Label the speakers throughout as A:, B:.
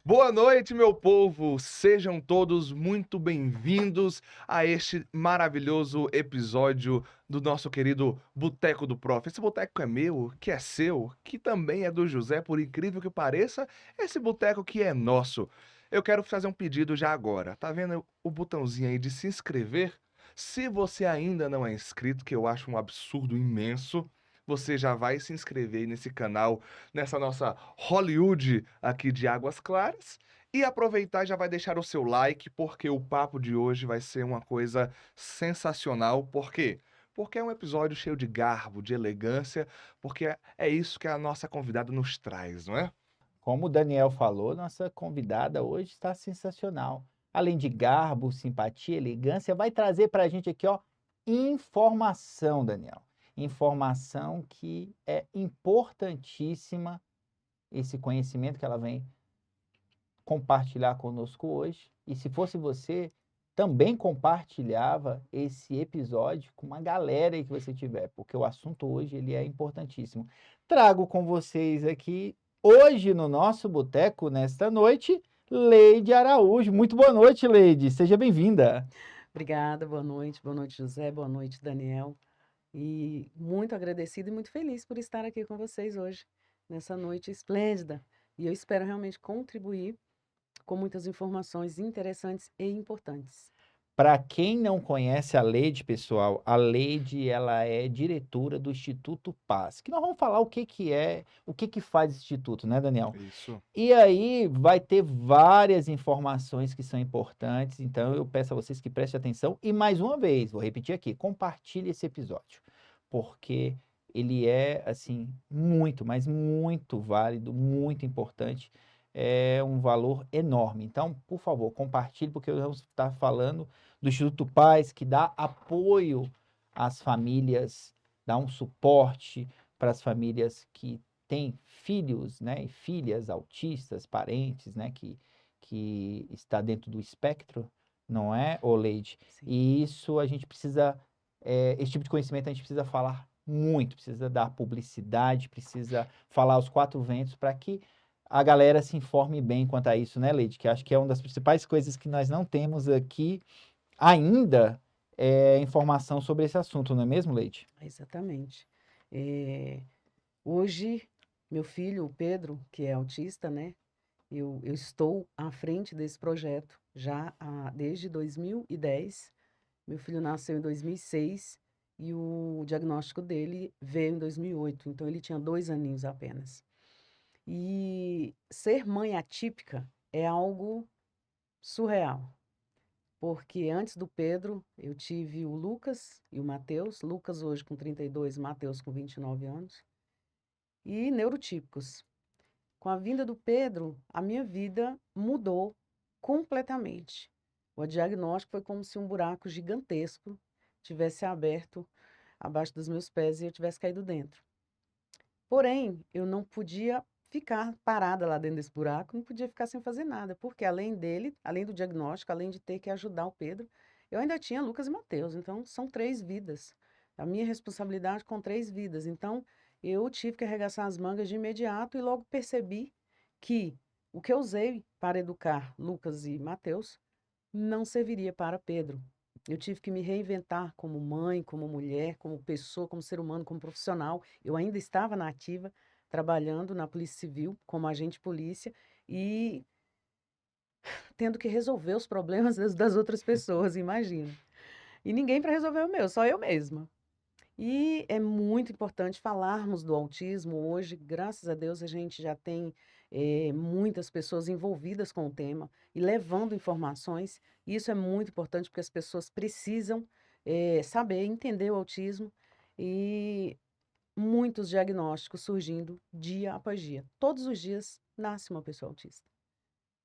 A: Boa noite, meu povo! Sejam todos muito bem-vindos a este maravilhoso episódio do nosso querido Boteco do Prof. Esse boteco é meu, que é seu, que também é do José, por incrível que pareça, esse boteco que é nosso. Eu quero fazer um pedido já agora. Tá vendo o botãozinho aí de se inscrever? Se você ainda não é inscrito, que eu acho um absurdo imenso, você já vai se inscrever aí nesse canal, nessa nossa Hollywood aqui de Águas Claras. E aproveitar e já vai deixar o seu like, porque o papo de hoje vai ser uma coisa sensacional. Por quê? Porque é um episódio cheio de garbo, de elegância, porque é isso que a nossa convidada nos traz, não é?
B: Como o Daniel falou, nossa convidada hoje está sensacional. Além de garbo, simpatia, elegância, vai trazer para a gente aqui, ó, informação, Daniel. Informação que é importantíssima, esse conhecimento que ela vem compartilhar conosco hoje. E se fosse você, também compartilhava esse episódio com uma galera aí que você tiver, porque o assunto hoje ele é importantíssimo. Trago com vocês aqui hoje no nosso boteco nesta noite, Leide Araújo. Muito boa noite, Leide. Seja bem-vinda.
C: Obrigada, boa noite, José, boa noite, Daniel. E muito agradecida e muito feliz por estar aqui com vocês hoje, nessa noite esplêndida. E eu espero realmente contribuir com muitas informações interessantes e importantes.
B: Para quem não conhece a Leide, pessoal, a Leide ela é diretora do Instituto Paz, que nós vamos falar o que que é, o que que faz esse instituto, né, Daniel?
A: Isso.
B: E aí vai ter várias informações que são importantes, então eu peço a vocês que prestem atenção e mais uma vez, vou repetir aqui, compartilhe esse episódio, porque ele é assim muito, mas muito válido, muito importante, é um valor enorme. Então, por favor, compartilhe, porque nós vamos estar falando do Instituto Paz, que dá apoio às famílias, dá um suporte para as famílias que têm filhos, né, e filhas autistas, parentes, né, que está dentro do espectro, não é, Oleide?
C: Sim.
B: E isso a gente precisa, esse tipo de conhecimento a gente precisa falar muito, precisa dar publicidade, precisa falar aos quatro ventos para que a galera se informe bem quanto a isso, né, Leide? Que acho que é uma das principais coisas que nós não temos aqui ainda, é informação sobre esse assunto, não é mesmo, Leide?
C: Exatamente. Eh, Hoje, meu filho, o Pedro, que é autista, né? Eu estou à frente desse projeto desde 2010. Meu filho nasceu em 2006 e o diagnóstico dele veio em 2008, então ele tinha 2 aninhos apenas. E ser mãe atípica é algo surreal, porque antes do Pedro eu tive o Lucas e o Matheus, Lucas hoje com 32, Matheus com 29 anos, e neurotípicos. Com a vinda do Pedro, a minha vida mudou completamente. O diagnóstico foi como se um buraco gigantesco tivesse aberto abaixo dos meus pés e eu tivesse caído dentro. Porém, eu não podia ficar parada lá dentro desse buraco, não podia ficar sem fazer nada, porque além dele, além do diagnóstico, além de ter que ajudar o Pedro, eu ainda tinha Lucas e Mateus, então são 3 vidas. A minha responsabilidade com 3 vidas. Então, eu tive que arregaçar as mangas de imediato e logo percebi que o que eu usei para educar Lucas e Mateus não serviria para Pedro. Eu tive que me reinventar como mãe, como mulher, como pessoa, como ser humano, como profissional. Eu ainda estava na ativa, trabalhando na Polícia Civil como agente de polícia e tendo que resolver os problemas das outras pessoas, imagina. E ninguém para resolver o meu, só eu mesma. E é muito importante falarmos do autismo hoje. Graças a Deus, a gente já tem muitas pessoas envolvidas com o tema e levando informações. E isso é muito importante porque as pessoas precisam saber, entender o autismo e muitos diagnósticos surgindo dia após dia. Todos os dias nasce uma pessoa autista.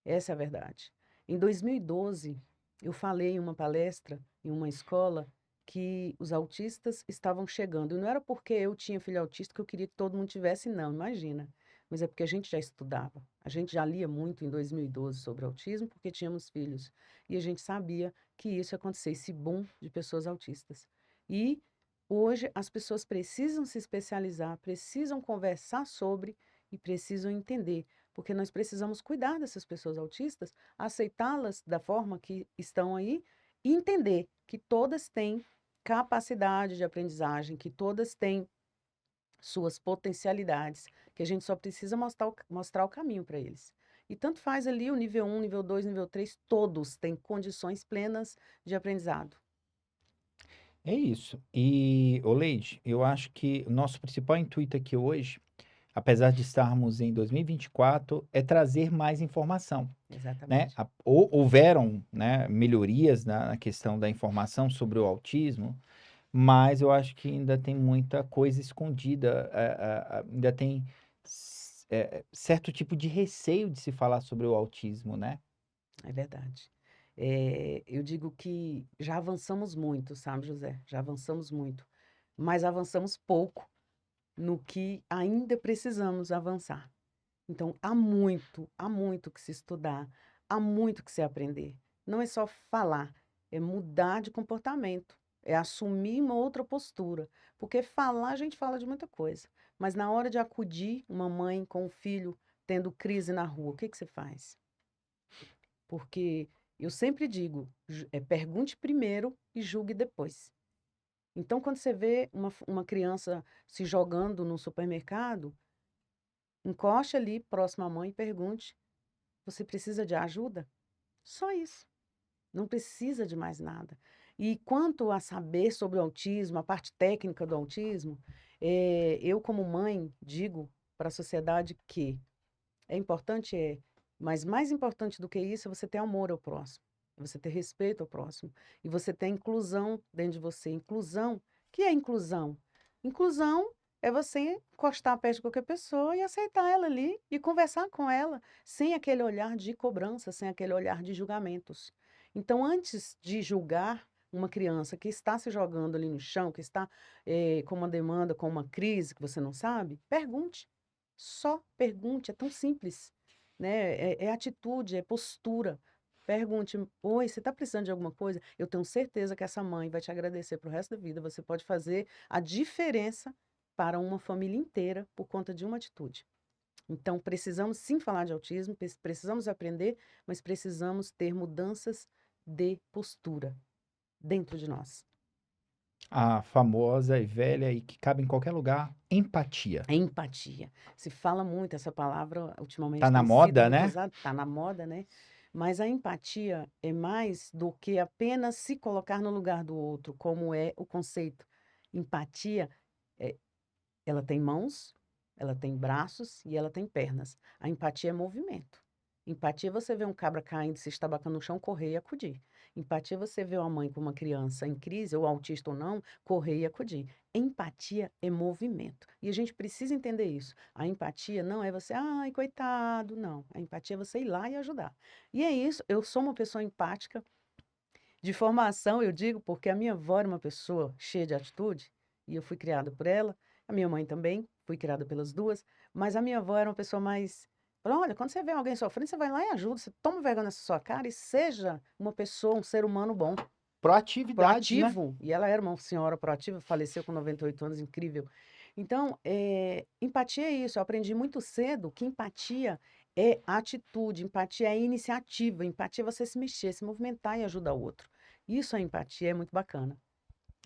C: Essa é a verdade. Em 2012, eu falei em uma palestra em uma escola que os autistas estavam chegando. E não era porque eu tinha filho autista que eu queria que todo mundo tivesse, não, imagina. Mas é porque a gente já estudava. A gente já lia muito em 2012 sobre autismo, porque tínhamos filhos. E a gente sabia que isso ia acontecer, esse boom de pessoas autistas. E hoje as pessoas precisam se especializar, precisam conversar sobre e precisam entender porque nós precisamos cuidar dessas pessoas autistas, aceitá-las da forma que estão aí e entender que todas têm capacidade de aprendizagem, que todas têm suas potencialidades, que a gente só precisa mostrar o caminho para eles. E tanto faz ali o nível 1, nível 2, nível 3, todos têm condições plenas de aprendizado.
B: É isso. E, Leide, eu acho que o nosso principal intuito aqui hoje, apesar de estarmos em 2024, é trazer mais informação, né?
C: Exatamente.
B: Houveram, né, melhorias na questão da informação sobre o autismo, mas eu acho que ainda tem muita coisa escondida, ainda tem certo tipo de receio de se falar sobre o autismo, né?
C: É verdade. Eu digo que já avançamos muito, sabe, José? Já avançamos muito, mas avançamos pouco no que ainda precisamos avançar. Então, há muito que se estudar, há muito que se aprender. Não é só falar, é mudar de comportamento, é assumir uma outra postura. Porque falar, a gente fala de muita coisa, mas na hora de acudir uma mãe com um filho tendo crise na rua, o que que você faz? Porque eu sempre digo, pergunte primeiro e julgue depois. Então, quando você vê uma criança se jogando no supermercado, encoste ali próximo à mãe e pergunte: você precisa de ajuda? Só isso. Não precisa de mais nada. E quanto a saber sobre o autismo, a parte técnica do autismo, eu, como mãe, digo para a sociedade que é importante, mas mais importante do que isso é você ter amor ao próximo, é você ter respeito ao próximo, e você ter inclusão dentro de você. Inclusão, o que é inclusão? Inclusão é você encostar perto de qualquer pessoa e aceitar ela ali e conversar com ela, sem aquele olhar de cobrança, sem aquele olhar de julgamentos. Então, antes de julgar uma criança que está se jogando ali no chão, que está com uma demanda, com uma crise que você não sabe, pergunte. Só pergunte, é tão simples, né? É atitude, é postura. Pergunte: oi, você está precisando de alguma coisa? Eu tenho certeza que essa mãe vai te agradecer para o resto da vida. Você pode fazer a diferença para uma família inteira por conta de uma atitude. Então, precisamos sim falar de autismo, precisamos aprender, mas precisamos ter mudanças de postura dentro de nós.
B: A famosa e velha e que cabe em qualquer lugar, empatia.
C: A empatia. Se fala muito, essa palavra
B: Tá
C: ultimamente
B: na
C: tem sido
B: moda,
C: muito
B: né?
C: usada, está na moda, né? Mas a empatia é mais do que apenas se colocar no lugar do outro, como é o conceito. Empatia, é, ela tem mãos, ela tem braços e ela tem pernas. A empatia é movimento. Empatia é você vê um cabra caindo, se estabacando no chão, correr e acudir. Empatia é você vê uma mãe com uma criança em crise, ou autista ou não, correr e acudir. Empatia é movimento. E a gente precisa entender isso. A empatia não é você, ai, coitado, não. A empatia é você ir lá e ajudar. E é isso, eu sou uma pessoa empática. De formação, eu digo, porque a minha avó era uma pessoa cheia de atitude, e eu fui criada por ela, a minha mãe também, fui criada pelas duas, mas a minha avó era uma pessoa mais. Falou: olha, quando você vê alguém sofrendo, você vai lá e ajuda, você toma vergonha nessa sua cara e seja uma pessoa, um ser humano bom,
B: Proatividade, né?
C: proativo. E ela era uma senhora proativa, faleceu com 98 anos, incrível. Então, empatia é isso. Eu aprendi muito cedo que empatia é atitude, empatia é iniciativa, empatia é você se mexer, se movimentar e ajudar o outro. Isso é empatia, é muito bacana.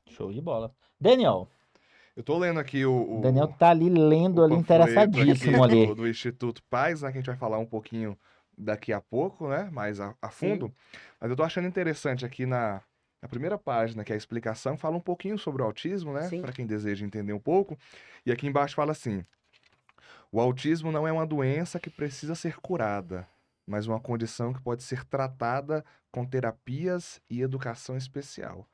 B: Show de bola. Daniel,
A: Eu tô lendo aqui
B: o Daniel
A: o,
B: tá ali lendo
A: o
B: ali,
A: panfleto aqui
B: interessadíssimo ali.
A: do Instituto Paz, né, que a gente vai falar um pouquinho daqui a pouco, né, mais a
C: Sim,
A: fundo. Mas eu tô achando interessante aqui na primeira página, que é a explicação, fala um pouquinho sobre o autismo, né,
C: sim,
A: para quem deseja entender um pouco. E aqui embaixo fala assim: o autismo não é uma doença que precisa ser curada, mas uma condição que pode ser tratada com terapias e educação especial.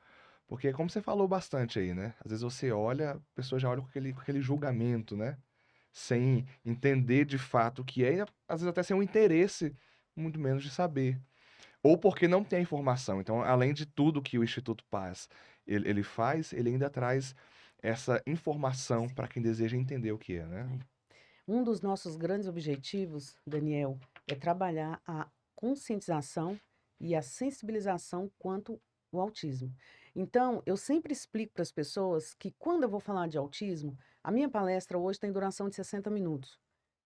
A: Porque, como você falou bastante aí, né? Às vezes você olha, a pessoa já olha com aquele julgamento, né? Sem entender de fato o que é, e às vezes até sem um interesse, muito menos de saber. Ou porque não tem a informação. Então, além de tudo que o Instituto Paz ele faz, ele ainda traz essa informação para quem deseja entender o que é, né?
C: é. Um dos nossos grandes objetivos, Daniel, é trabalhar a conscientização e a sensibilização quanto ao autismo. Então, eu sempre explico para as pessoas que quando eu vou falar de autismo, a minha palestra hoje tem duração de 60 minutos,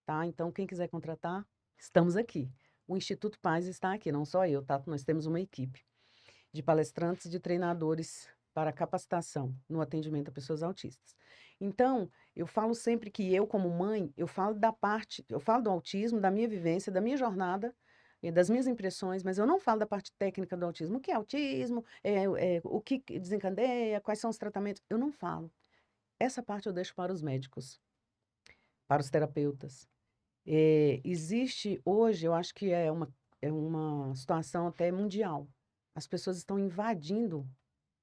C: tá? Então, quem quiser contratar, estamos aqui. O Instituto Paz está aqui, não só eu, tá? Nós temos uma equipe de palestrantes e de treinadores para capacitação no atendimento a pessoas autistas. Então, eu falo sempre que eu, como mãe, eu falo do autismo, da minha vivência, da minha jornada, das minhas impressões, mas eu não falo da parte técnica do autismo. O que é autismo? O que desencadeia? Quais são os tratamentos? Eu não falo. Essa parte eu deixo para os médicos, para os terapeutas. Existe hoje, eu acho que é uma situação até mundial. As pessoas estão invadindo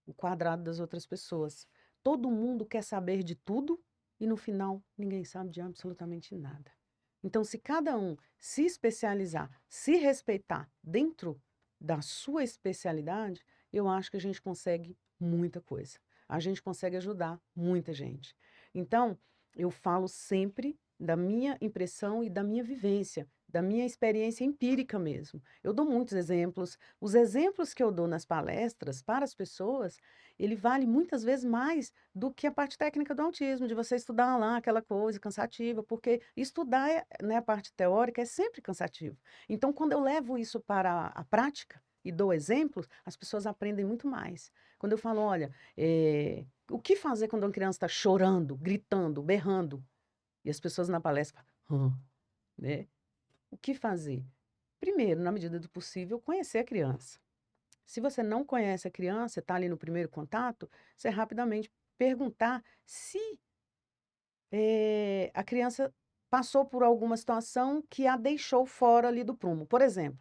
C: o quadrado das outras pessoas. Todo mundo quer saber de tudo e no final ninguém sabe de absolutamente nada. Então, se cada um se especializar, se respeitar dentro da sua especialidade, eu acho que a gente consegue muita coisa. A gente consegue ajudar muita gente. Então, eu falo sempre da minha impressão e da minha vivência, da minha experiência empírica mesmo. Eu dou muitos exemplos. Os exemplos que eu dou nas palestras para as pessoas, ele vale muitas vezes mais do que a parte técnica do autismo, de você estudar lá aquela coisa cansativa, porque estudar, né, a parte teórica é sempre cansativo. Então, quando eu levo isso para a prática e dou exemplos, as pessoas aprendem muito mais. Quando eu falo, olha, o que fazer quando uma criança está chorando, gritando, berrando? E as pessoas na palestra falam, né? O que fazer? Primeiro, na medida do possível, conhecer a criança. Se você não conhece a criança, está ali no primeiro contato, você rapidamente perguntar se a criança passou por alguma situação que a deixou fora ali do prumo. Por exemplo,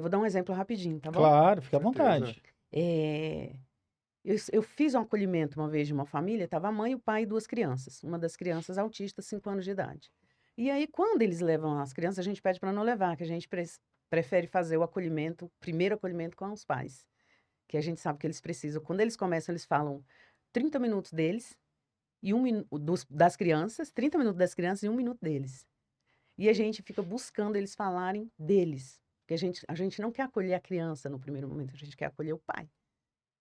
C: vou dar um exemplo rapidinho, tá bom?
B: Claro, fica à
A: Certeza.
B: vontade.
C: Eu fiz um acolhimento uma vez de uma família, estava a mãe, o pai e duas crianças. Uma das crianças autista, 5 anos de idade. E aí, quando eles levam as crianças, a gente pede para não levar, que a gente prefere fazer o acolhimento, primeiro acolhimento com os pais, que a gente sabe que eles precisam. Quando eles começam, eles falam 30 minutos deles e das crianças, 30 minutos das crianças e 1 minuto deles. E a gente fica buscando eles falarem deles, porque a gente não quer acolher a criança no primeiro momento, a gente quer acolher o pai.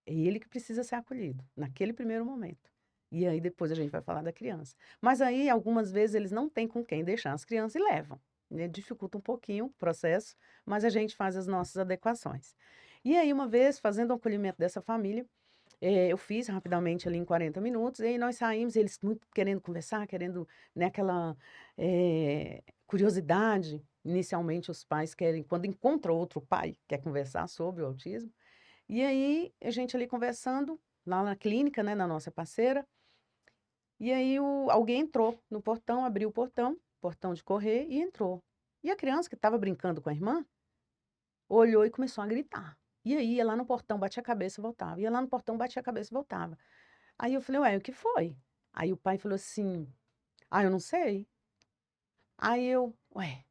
C: É ele que precisa ser acolhido, naquele primeiro momento. E aí depois a gente vai falar da criança. Mas aí, algumas vezes, eles não têm com quem deixar as crianças e levam. Né? Dificulta um pouquinho o processo, mas a gente faz as nossas adequações. E aí, uma vez, fazendo o acolhimento dessa família, eu fiz rapidamente ali em 40 minutos, e aí nós saímos, eles muito querendo conversar, querendo, né, aquela curiosidade. Inicialmente, os pais querem, quando encontra outro pai, quer conversar sobre o autismo. E aí, a gente ali conversando, lá na clínica, né, na nossa parceira, e aí alguém entrou no portão, abriu o portão de correr, e entrou. E a criança que estava brincando com a irmã, olhou e começou a gritar. E aí, ia lá no portão, batia a cabeça e voltava. Ia lá no portão, batia a cabeça e voltava. Aí eu falei, ué, o que foi? Aí o pai falou assim, eu não sei. Aí eu, ué.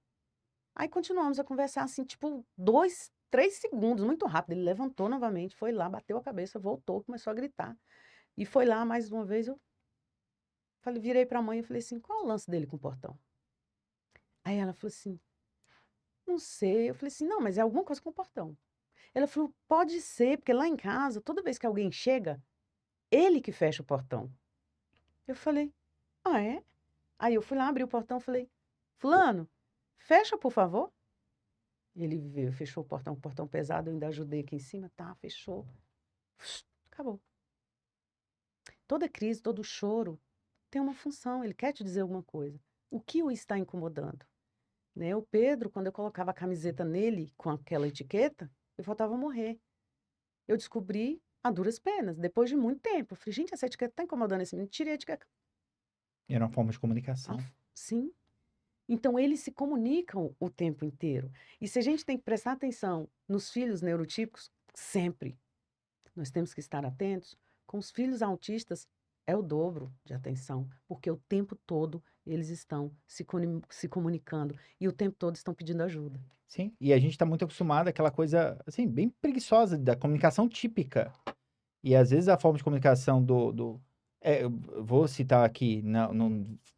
C: Aí continuamos a conversar assim, tipo, 2, 3 segundos, muito rápido. Ele levantou novamente, foi lá, bateu a cabeça, voltou, começou a gritar. E foi lá mais uma vez, eu virei para a mãe e falei assim, qual é o lance dele com o portão? Aí ela falou assim, não sei. Eu falei assim, não, mas é alguma coisa com o portão. Ela falou, pode ser, porque lá em casa, toda vez que alguém chega, ele que fecha o portão. Eu falei, é? Aí eu fui lá, abri o portão, falei, fulano, fecha, por favor. Ele veio, fechou o portão pesado, eu ainda ajudei aqui em cima, tá, fechou. Acabou. Toda crise, todo choro tem uma função, ele quer te dizer alguma coisa. O que o está incomodando? Né? O Pedro, quando eu colocava a camiseta nele com aquela etiqueta, eu faltava morrer. Eu descobri a duras penas, depois de muito tempo. Eu falei, gente, essa etiqueta está incomodando esse menino. Tirei a etiqueta.
B: Era uma forma de comunicação.
C: Sim. Então, eles se comunicam o tempo inteiro. E se a gente tem que prestar atenção nos filhos neurotípicos, sempre. Nós temos que estar atentos. Com os filhos autistas, é o dobro de atenção, porque o tempo todo eles estão se comunicando e o tempo todo estão pedindo ajuda.
B: Sim, e a gente está muito acostumado àquela coisa, assim, bem preguiçosa da comunicação típica. E às vezes a forma de comunicação eu vou citar aqui,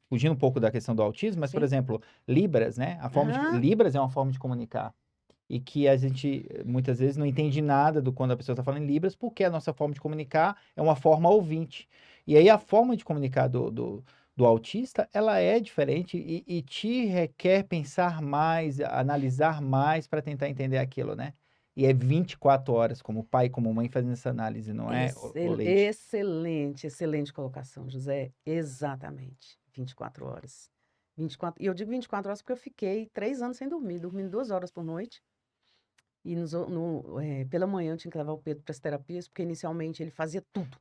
B: fugindo um pouco da questão do autismo, mas, por
C: Sim.
B: exemplo, Libras, né? Libras é uma forma de comunicar. E que a gente, muitas vezes, não entende nada do quando a pessoa está falando em Libras, porque a nossa forma de comunicar é uma forma ouvinte. E aí a forma de comunicar do do autista, ela é diferente e te requer pensar mais, analisar mais para tentar entender aquilo, né? E é 24 horas, como pai e como mãe, fazendo essa análise, não é, o Leite?
C: Excelente, excelente colocação, José. Exatamente. 24 horas. 24, e eu digo 24 horas porque eu fiquei 3 anos sem dormir, dormindo 2 horas por noite. E pela manhã eu tinha que levar o Pedro para as terapias, porque inicialmente ele fazia tudo,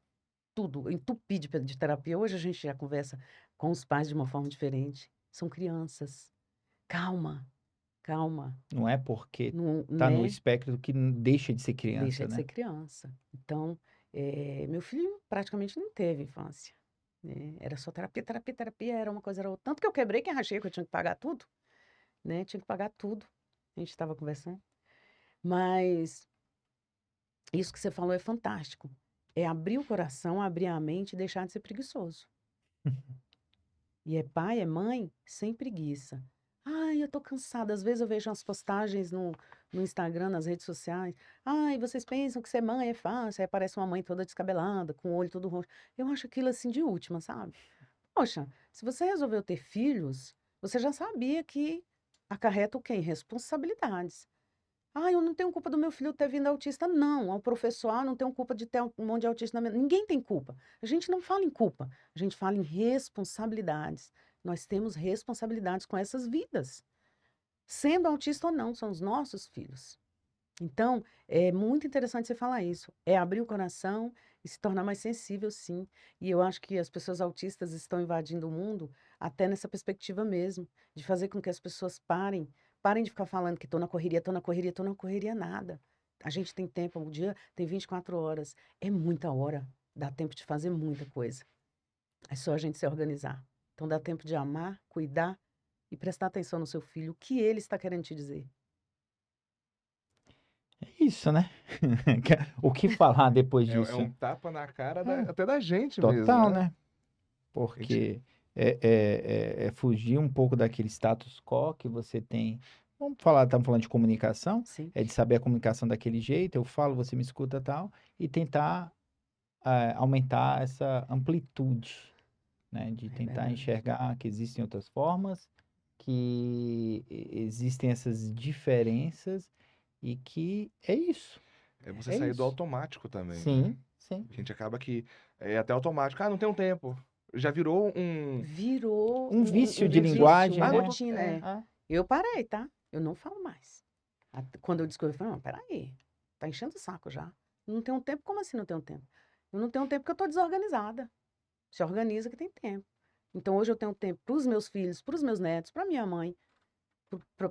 C: tudo, entupi de terapia. Hoje a gente já conversa com os pais de uma forma diferente. São crianças. Calma, calma.
B: Não é porque
C: Não,
B: tá no
C: né?
B: espectro que deixa de ser
C: Deixa
B: criança,
C: de
B: né?
C: ser criança. Então, meu filho praticamente não teve infância, né? Era só terapia, terapia, terapia, era uma coisa, era outra. Tanto que eu quebrei que rachei, que eu tinha que pagar tudo, né? Tinha que pagar tudo. A gente estava conversando. Mas isso que você falou é fantástico. É abrir o coração, abrir a mente e deixar de ser preguiçoso. E é pai, é mãe, sem preguiça. Ai, eu tô cansada. Às vezes eu vejo umas postagens no Instagram, nas redes sociais. Ai, vocês pensam que ser mãe é fácil. Aí aparece uma mãe toda descabelada, com o olho todo roxo. Eu acho aquilo assim de última, sabe? Poxa, se você resolveu ter filhos, você já sabia que acarreta o quê? Responsabilidades. Ah, eu não tenho culpa do meu filho ter vindo autista. Não, ao professor, não tenho culpa de ter um monte de autista na minha... Ninguém tem culpa. A gente não fala em culpa, a gente fala em responsabilidades. Nós temos responsabilidades com essas vidas. Sendo autista ou não, são os nossos filhos. Então, é muito interessante você falar isso. É abrir o coração e se tornar mais sensível, sim. E eu acho que as pessoas autistas estão invadindo o mundo até nessa perspectiva mesmo, de fazer com que as pessoas parem de ficar falando que estou na correria, estou na correria, estou na correria, nada. A gente tem tempo, o dia tem 24 horas. É muita hora. Dá tempo de fazer muita coisa. É só a gente se organizar. Então, dá tempo de amar, cuidar e prestar atenção no seu filho, o que ele está querendo te dizer.
B: É isso, né? O que falar depois
A: É
B: disso?
A: um tapa na cara
B: É,
A: até da gente mesmo,
B: total,
A: né?
B: né?
A: A gente-
B: Porque é fugir um pouco daquele status quo que você tem. Vamos falar, estamos falando de comunicação,
C: Sim,
B: é de saber a comunicação daquele jeito, eu falo, você me escuta tal, e tentar aumentar essa amplitude, né? De
C: é
B: tentar
C: verdade.
B: enxergar que existem outras formas, que existem essas diferenças e que é isso,
A: É você
B: é
A: sair do
B: isso.
A: automático também, né?
B: Sim, sim.
A: A gente acaba que é até automático. Ah, não tem um tempo. Já virou um.
C: Virou
B: Um vício de
C: um vício,
B: linguagem,
C: uma
A: Ah, não
B: né?
A: tô.
C: rotina,
A: É.
C: é. Eu parei, tá? Eu não falo mais. Quando eu descobri, eu falei, não, peraí, tá enchendo o saco já. Não tenho tempo? Como assim não tenho tempo? Eu não tenho tempo porque eu tô desorganizada. Se organiza que tem tempo. Então hoje eu tenho tempo para os meus filhos, para os meus netos, para minha mãe, para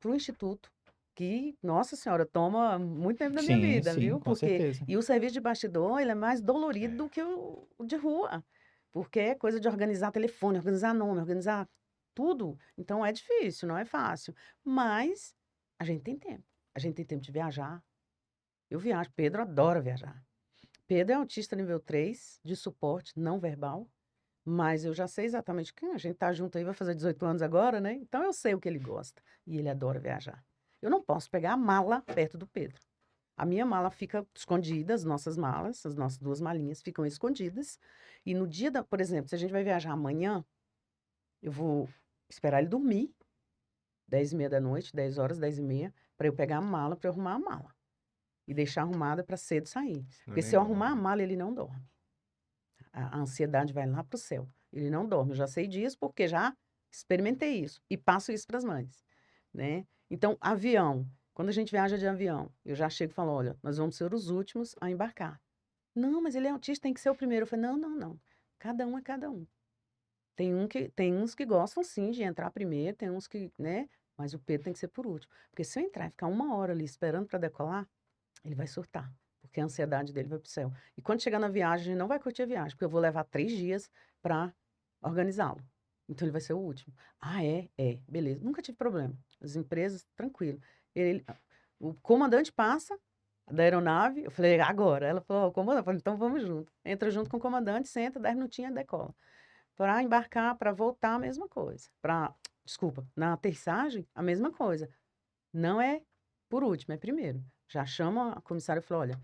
C: o instituto, que, nossa senhora, toma muito tempo da minha
B: Sim,
C: vida,
B: sim,
C: viu?
B: com
C: Porque,
B: certeza.
C: e o serviço de bastidor, ele é mais dolorido
A: É.
C: do que o de rua, porque é coisa de organizar telefone, organizar nome, organizar tudo. Então é difícil, não é fácil, mas a gente tem tempo. A gente tem tempo de viajar. Eu viajo, Pedro adora viajar. Pedro é autista nível 3 de suporte não verbal. Mas eu já sei exatamente quem a gente tá junto aí, vai fazer 18 anos agora, né? Então eu sei o que ele gosta. E ele adora viajar. Eu não posso pegar a mala perto do Pedro. A minha mala fica escondida, as nossas malas, as nossas 2 malinhas ficam escondidas. E no dia da, por exemplo, se a gente vai viajar amanhã, eu vou esperar ele dormir, 10h30 da noite, 10 horas, 10h30, para eu pegar a mala, para eu arrumar a mala. E deixar arrumada para cedo sair.
A: Não,
C: Porque
A: nem
C: se eu arrumar a
A: dorme.
C: mala, ele não dorme. A ansiedade vai lá para o céu. Ele não dorme. Eu já sei disso porque já experimentei isso e passo isso para as mães, né? Então, avião. Quando a gente viaja de avião, eu já chego e falo, olha, nós vamos ser os últimos a embarcar. Não, mas ele é autista, tem que ser o primeiro. Eu falei, não, não, não. Cada um é cada um. Tem uns que gostam, sim, de entrar primeiro, tem uns que, né? Mas o Pedro tem que ser por último. Porque se eu entrar e ficar 1 hora ali esperando para decolar, ele vai surtar, porque a ansiedade dele vai pro céu. E quando chegar na viagem, ele não vai curtir a viagem, porque eu vou levar 3 dias para organizá-lo. Então ele vai ser o último. Ah, é? É. Beleza. Nunca tive problema. As empresas, tranquilo. O comandante passa da aeronave, eu falei, agora. Ela falou, comandante, eu falei, então vamos junto. Entra junto com o comandante, senta, 10 minutinhos e decola. Para embarcar, para voltar, a mesma coisa. Desculpa, na aterrissagem, a mesma coisa. Não é por último, é primeiro. Já chama a comissária e fala: olha,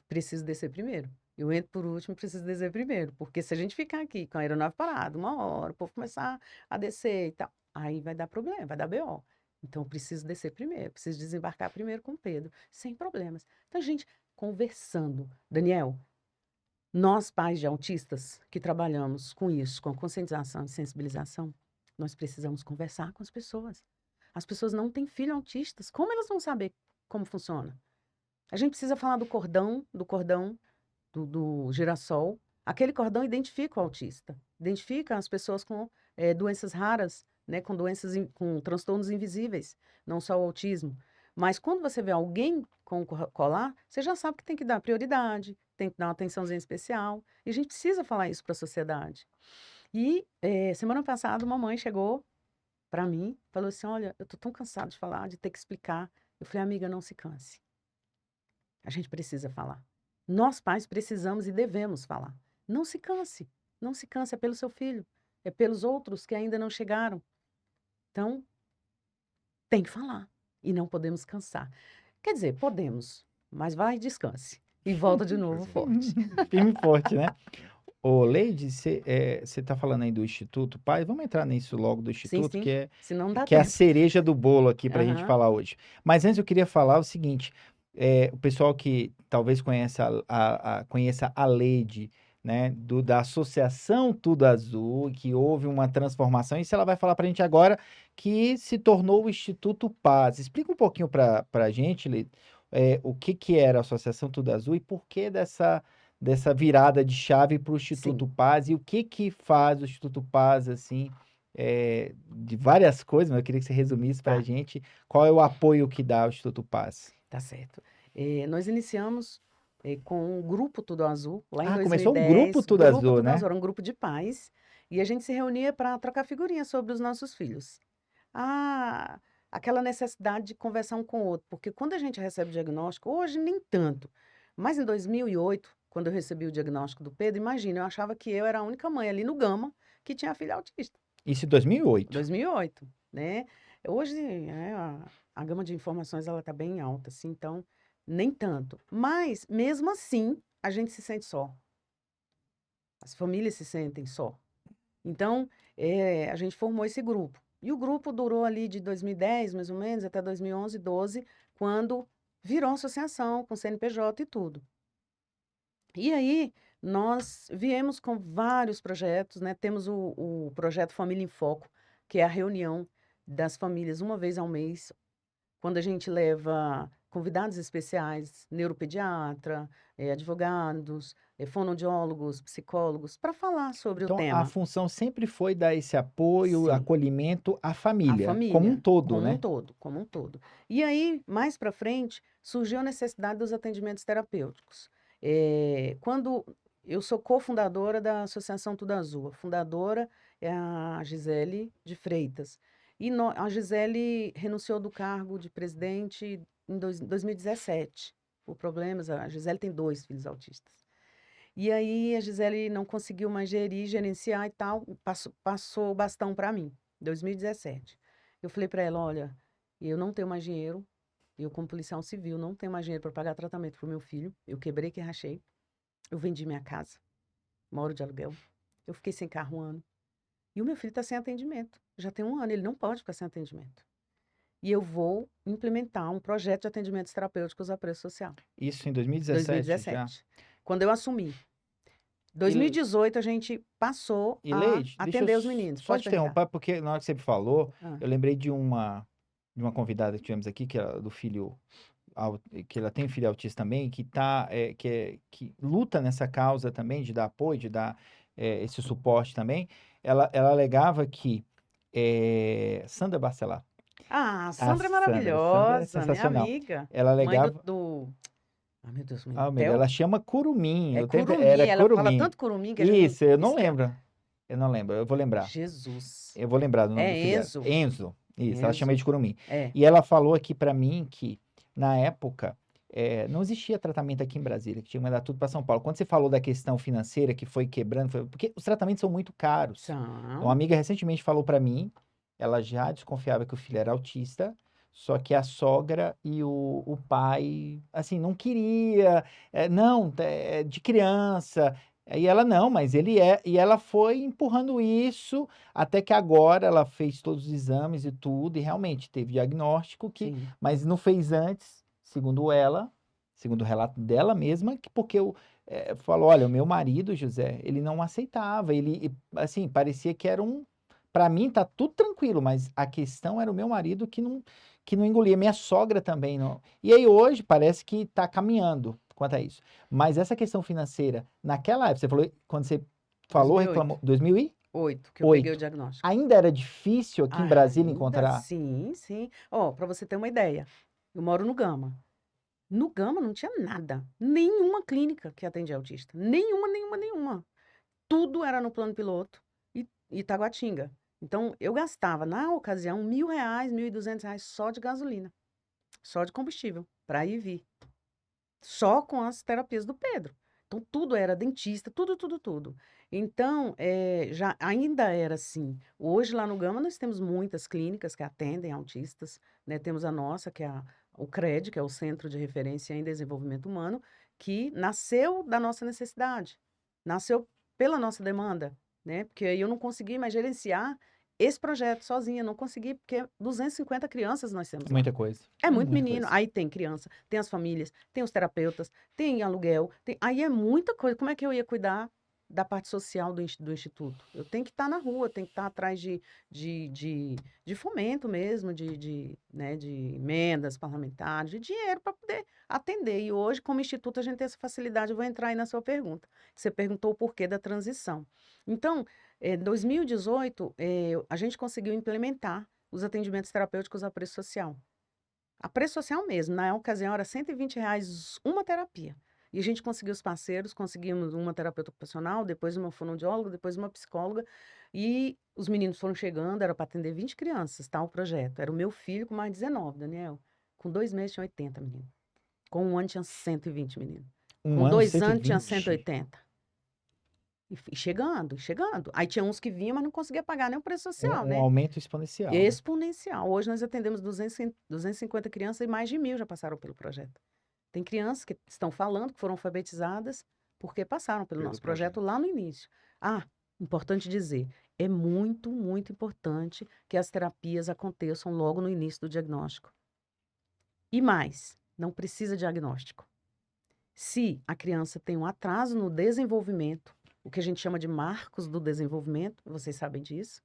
C: preciso descer primeiro. Eu entro por último e preciso descer primeiro. Porque se a gente ficar aqui com a aeronave parada, 1 hora, o povo começar a descer e tal, aí vai dar problema, vai dar BO. Então, eu preciso descer primeiro, preciso desembarcar primeiro com o Pedro, sem problemas. Então, a gente conversando. Daniel, nós, pais de autistas, que trabalhamos com isso, com conscientização e sensibilização, nós precisamos conversar com as pessoas. As pessoas não têm filhos autistas. Como elas vão saber como funciona? A gente precisa falar do girassol. Aquele cordão identifica o autista, identifica as pessoas com doenças raras, né, com com transtornos invisíveis, não só o autismo. Mas quando você vê alguém com colar, você já sabe que tem que dar prioridade, tem que dar uma atençãozinha especial. E a gente precisa falar isso para a sociedade. E semana passada, uma mãe chegou para mim, falou assim: Olha, eu tô tão cansada de falar, de ter que explicar. Eu falei: Amiga, não se canse. A gente precisa falar. Nós, pais, precisamos e devemos falar. Não se canse. Não se canse. É pelo seu filho. É pelos outros que ainda não chegaram. Então, tem que falar. E não podemos cansar. Quer dizer, podemos, mas vai e descanse. E volta de novo forte.
B: Firme e forte, né? Ô, Leide, você tá falando aí do Instituto Paz, vamos entrar nisso logo do
C: Sim,
B: Instituto,
C: sim.
B: que é,
C: Senão não dá
B: que é a
C: tempo.
B: cereja do bolo aqui pra gente
C: Aham.
B: falar hoje. Mas antes eu queria falar o seguinte, o pessoal que talvez conheça a Leide, né, da Associação Tudo Azul, que houve uma transformação, isso ela vai falar pra gente agora, que se tornou o Instituto Paz. Explica um pouquinho pra gente, Leide, o que era a Associação Tudo Azul e por que dessa virada de chave para o Instituto
C: Sim,
B: Paz e o que faz o Instituto Paz, assim, de várias coisas, mas eu queria que você resumisse para a
C: tá,
B: gente qual é o apoio que dá ao Instituto Paz.
C: tá certo. Nós iniciamos com o Grupo Tudo Azul, lá em
B: Ah, começou o Grupo
C: 2010.
B: Tudo
C: Grupo
B: Azul,
C: Tudo
B: né?
C: Azul era um grupo de pais. E a gente se reunia para trocar figurinhas sobre os nossos filhos. Ah, aquela necessidade de conversar um com o outro. Porque quando a gente recebe o diagnóstico, hoje nem tanto, mas em 2008, quando eu recebi o diagnóstico do Pedro, imagina, eu achava que eu era a única mãe ali no Gama que tinha filho autista.
B: Isso em 2008.
C: 2008, né? Hoje, a gama de informações ela tá bem alta, assim, então nem tanto. Mas mesmo assim, a gente se sente só. As famílias se sentem só. Então, a gente formou esse grupo. E o grupo durou ali de 2010, mais ou menos, até 2011, 12, quando virou associação com CNPJ e tudo. E aí, nós viemos com vários projetos, né? Temos o projeto Família em Foco, que é a reunião das famílias uma vez ao mês, quando a gente leva convidados especiais, neuropediatra, advogados, fonoaudiólogos, psicólogos, para falar sobre o
B: Então, a
C: tema.
B: função sempre foi dar esse apoio,
C: Sim,
B: acolhimento à
C: a
B: família, como um
C: família,
B: todo,
C: como um
B: né?
C: todo, como um todo. E aí, mais para frente, surgiu a necessidade dos atendimentos terapêuticos. Quando eu sou cofundadora da Associação Tudo Azul, a fundadora é a Gisele de Freitas. E a Gisele renunciou do cargo de presidente em 2017, por problemas. A Gisele tem 2 filhos autistas. E aí a Gisele não conseguiu mais gerenciar e tal, passou o bastão para mim, 2017. Eu falei para ela, olha, eu não tenho mais dinheiro, eu como policial civil não tenho mais dinheiro para pagar tratamento pro meu filho, eu quebrei que rachei, eu vendi minha casa, moro de aluguel, eu fiquei sem carro 1 ano, e o meu filho está sem atendimento, já tem 1 ano, ele não pode ficar sem atendimento. E eu vou implementar um projeto de atendimentos terapêuticos a preço social.
B: Isso em 2017 já.
C: 2017. Quando eu assumi.
B: E,
C: 2018 a gente passou
B: e
C: a
B: Leide, deixa eu
C: atender os meninos.
B: só
C: Pode
B: te
C: perguntar.
B: interromper, porque na hora que você falou,
C: Ah,
B: eu lembrei de uma convidada que tivemos aqui, que é do filho, que ela tem um filho autista também, que luta nessa causa também de dar apoio, de dar esse suporte também. Ela alegava que Sandra Bacelar,
C: a
B: a
C: Sandra é
B: Sandra é
C: maravilhosa, minha
B: sensacional.
C: amiga.
B: Ela
C: Mãe
B: alegava,
C: Ah, meu Deus, mãe do
B: meu Deus,
C: Theo?
B: ela chama Curumim,
C: É
B: era
C: curumim, ela fala
B: Curumim.
C: tanto curumim que a gente
B: Isso, eu não
C: esquece.
B: lembro. Eu não lembro, eu vou lembrar.
C: Jesus.
B: Eu vou lembrar do nome
C: É
B: do filho dela.
C: Enzo.
B: Enzo. Isso, ela chama ele
C: Enzo.
B: de Curumim.
C: É.
B: E ela falou aqui pra mim que, na época, não existia tratamento aqui em Brasília, que tinha que mandar tudo pra São Paulo. Quando você falou da questão financeira que foi quebrando, porque os tratamentos são muito caros. Uma
C: São.
B: amiga recentemente falou pra mim, ela já desconfiava que o filho era autista, Só que a sogra e o pai, assim, não queria, não, de criança. E ela não, mas ele é. E ela foi empurrando isso até que agora ela fez todos os exames e tudo, e realmente teve diagnóstico
C: Sim.
B: mas não fez antes, segundo ela, segundo o relato dela mesma, porque falou, olha, o meu marido, José, ele não aceitava, assim, parecia que era para mim tá tudo tranquilo, mas a questão era o meu marido que não engolia, minha sogra também não. E aí hoje parece que tá caminhando quanto a isso. Mas essa questão financeira, naquela época, você falou, quando você falou,
C: 2008.
B: reclamou, 2008,
C: Que eu peguei o diagnóstico.
B: ainda era difícil aqui em Brasília
C: Ainda
B: encontrar?
C: sim, sim. Ó, para você ter uma ideia, eu moro no Gama. No Gama não tinha nada, nenhuma clínica que atendia autista, nenhuma, nenhuma, nenhuma. Tudo era no plano piloto e Taguatinga. Então, eu gastava, na ocasião, R$ 1.000, R$ 1.200 só de gasolina, só de combustível, para ir e vir. Só com as terapias do Pedro. Então, tudo era dentista, tudo, tudo, tudo. Então, já ainda era assim. Hoje, lá no Gama, nós temos muitas clínicas que atendem autistas, né? Temos a nossa, que é o CRED, que é o Centro de Referência em Desenvolvimento Humano, que nasceu da nossa necessidade, nasceu pela nossa demanda, né? Porque aí eu não consegui mais gerenciar esse projeto sozinha, não consegui, porque 250 crianças nós temos lá.
B: Muita coisa.
C: É muito
B: Muita
C: menino,
B: coisa.
C: aí tem criança, tem as famílias, tem os terapeutas, tem aluguel, aí é muita coisa. Como é que eu ia cuidar da parte social do instituto? Eu tenho que estar na rua, tenho que estar atrás de, de, de fomento mesmo, né, de emendas parlamentares, de dinheiro para poder atender. E hoje, como instituto, a gente tem essa facilidade. Eu vou entrar aí na sua pergunta. Você perguntou o porquê da transição. Então, em 2018, a gente conseguiu implementar os atendimentos terapêuticos a preço social. A preço social mesmo, na ocasião era R$ 120 uma terapia. E a gente conseguiu os parceiros, conseguimos uma terapeuta ocupacional, depois uma fonoaudióloga, depois uma psicóloga. E os meninos foram chegando, era para atender 20 crianças, tá? O projeto. Era o meu filho com mais 19, Daniel. Com 2 meses tinha 80 meninos. Com 1 ano tinha 120 meninos.
B: Um
C: Com
B: ano,
C: 2 anos tinha
B: 120.
C: 180. E chegando, chegando. Aí tinha uns que vinham, mas não conseguia pagar nem o preço social,
B: Um
C: né?
B: aumento exponencial. Né?
C: Exponencial. Hoje nós atendemos 250 crianças e mais de 1.000 já passaram pelo projeto. Tem crianças que estão falando, que foram alfabetizadas, porque passaram pelo nosso projeto lá no início. Ah, importante dizer, é muito, muito importante que as terapias aconteçam logo no início do diagnóstico. E mais, não precisa de diagnóstico. Se a criança tem um atraso no desenvolvimento, o que a gente chama de marcos do desenvolvimento, vocês sabem disso,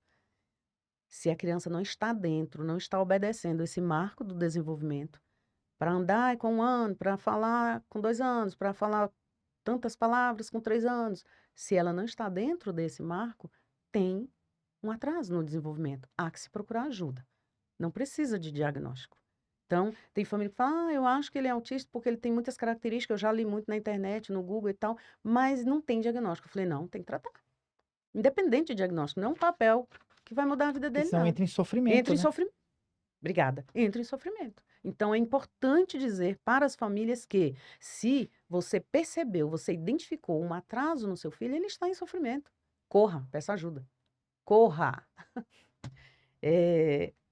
C: se a criança não está dentro, não está obedecendo esse marco do desenvolvimento, para andar com 1 ano, para falar com 2 anos, para falar tantas palavras com 3 anos, se ela não está dentro desse marco, tem um atraso no desenvolvimento. Há que se procurar ajuda. Não precisa de diagnóstico. Então, tem família que fala, eu acho que ele é autista porque ele tem muitas características, eu já li muito na internet, no Google e tal, mas não tem diagnóstico. Eu falei, não, tem que tratar. Independente de diagnóstico, não é um papel que vai mudar a vida
B: Porque
C: dele,
B: senão
C: não.
B: entra em sofrimento,
C: Entra em
B: né?
C: sofrimento. Obrigada. Entra em sofrimento. Então, é importante dizer para as famílias que, se você percebeu, você identificou um atraso no seu filho, ele está em sofrimento. Corra, peça ajuda. Corra.